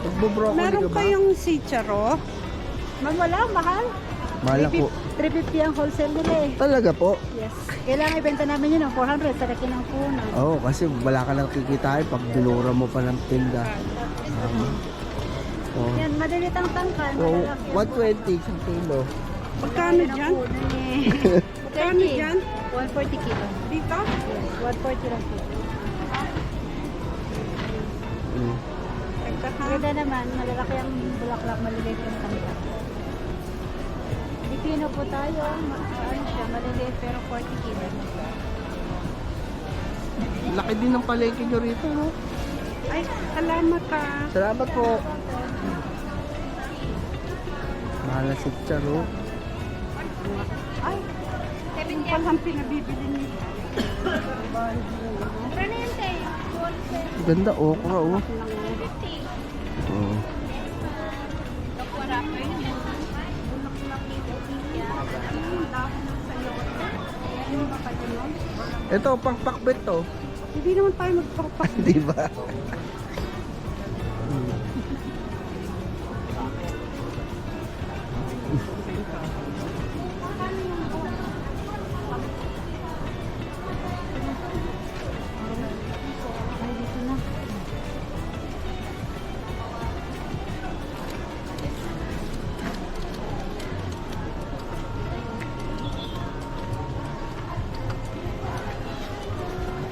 Magbo-broccoli Meron ka ba? kayong chicharo? Ma'am, wala, mahal. Mahal po. 350 ang wholesale nila eh. Talaga po? Yes. Kailangan ibenta namin yun ng 400 sa laki ng puno. Oo, kasi wala ka nang kikitain pag dinura mo pa ng tinda. Oh. Yan, malilit ang tangkan. So, malalaki 120 isang kilo. Magkano dyan? Magkano dyan? 140 kilo. Dito? Yes, 140 lang kilo. Mm. Ganda naman, malalaki ang bulaklak, maliliit yung tangkad. Pilipino po tayo, ano siya, maliliit pero 40 kilo. Laki din ng palengke nyo rito, no? Ay, salamat ka. Salamat po. Mahal na chicharo. Ay, yung palang pinabibili niyo. Ganda, okra, oh. Oo. Ito, pang pakbet to. Hindi naman tayo magpapak. Di ba?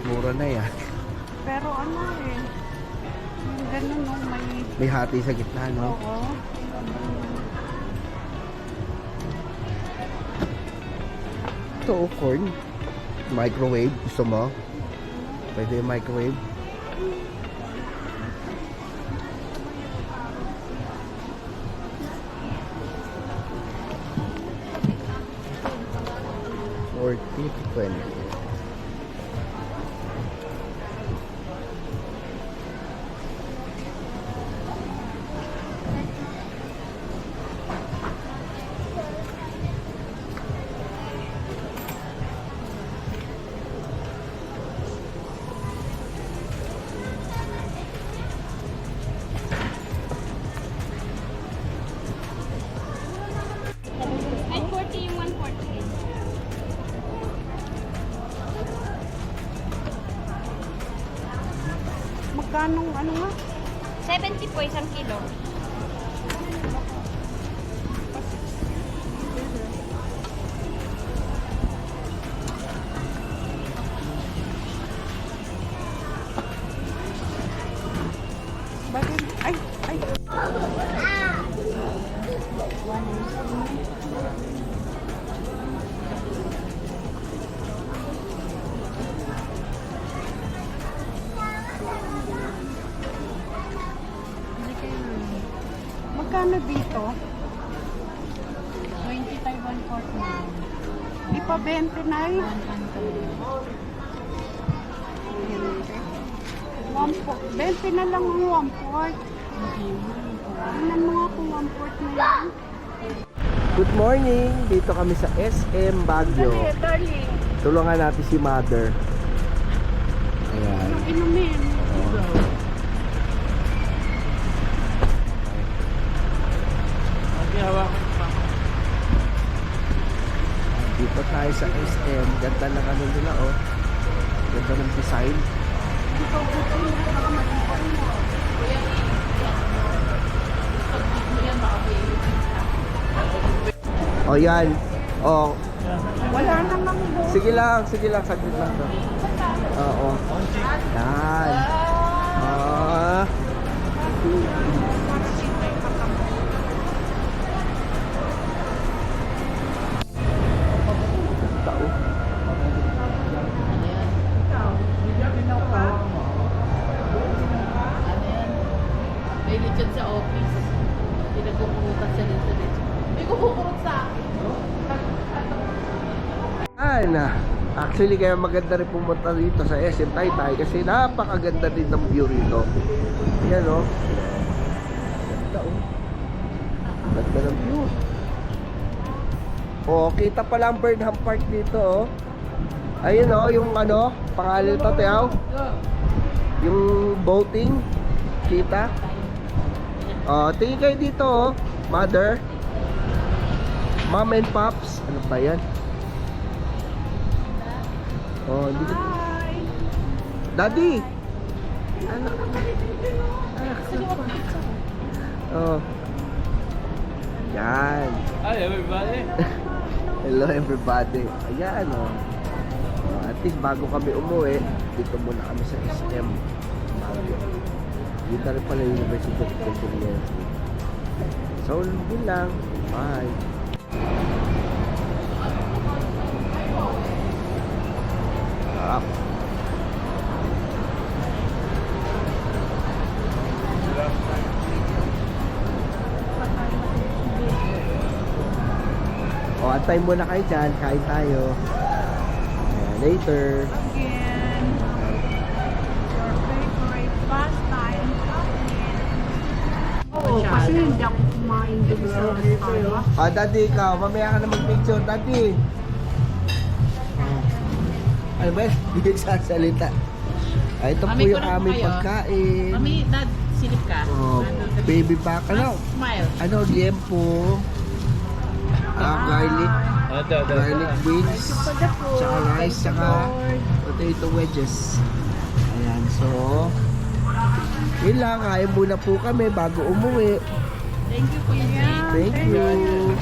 Mura na yan. Pero ano eh, yung ganun no, May hati sa gitna, no? oo. Ito, oh, corn. Microwave. Gusto mo? Pwede yung microwave. 40 to 20. At 40 yung 140. Magkano ano nga? 70 po isang kilo. Bakit? Ay, ay. Magkano dito? 20 tayo 140. Ipa 20 na eh. 20 na lang ang 1/4. Tingnan mo nga kung 1/4 na yan. Good morning! Dito kami sa SM Baguio. Darling. Tulungan natin si Mother. Ayan. Inumin. Dito tayo sa SM. Ganda ng ano nila, oh. Ganda ng design. Oh, yan. Oh, Wala namang buo. sige lang, saglit lang to. Oo. Yan. Ah. Tao. Ano yan? May lechon sa office. Hindi nagkukurutan siya dito. May kukukurot sa akin. Actually, kaya maganda rin pumunta dito sa SM Taytay kasi napakaganda din ng view rito. Yan, oh. Ganda, oh. Ganda ng view. Oh, kita pala ang Burnham Park dito, oh. Ayun, oh, yung ano, pangalan ito, Tiaw. Yung boating. Kita. Oh, tingin kayo dito, oh. Mother. Mom and Pops. Ano ba yan? Oh, hindi ko... Hi. Daddy! Ano? Oh. Yan. Hi everybody. Hello everybody. Ayan, oh. At least bago kami umuwi, dito muna kami sa SM Baguio. Dito rin pala yung University of Pennsylvania. So, yun lang. Bye. Sarap. O, antay muna kayo dyan. Kain tayo. Ayan, later. Again. Your favorite pastime. Oo, kasi hindi ako kumain din sa Starbucks. Ah, Daddy, ikaw. Mamaya ka na mag-picture. Daddy. Ano ba yan? Hindi nagsasalita. Ah, ito po Mami, yung kurang aming kayo. pagkain. Mami, dad, silip ka. Oh, baby back. Ano? Smile. Ano? Liempo. Garlic. Garlic beans. Tsaka rice. Tsaka potato wedges. Ayan. So, yun lang. Kain muna po kami bago umuwi. Thank you, Kuya Jake. Thank you.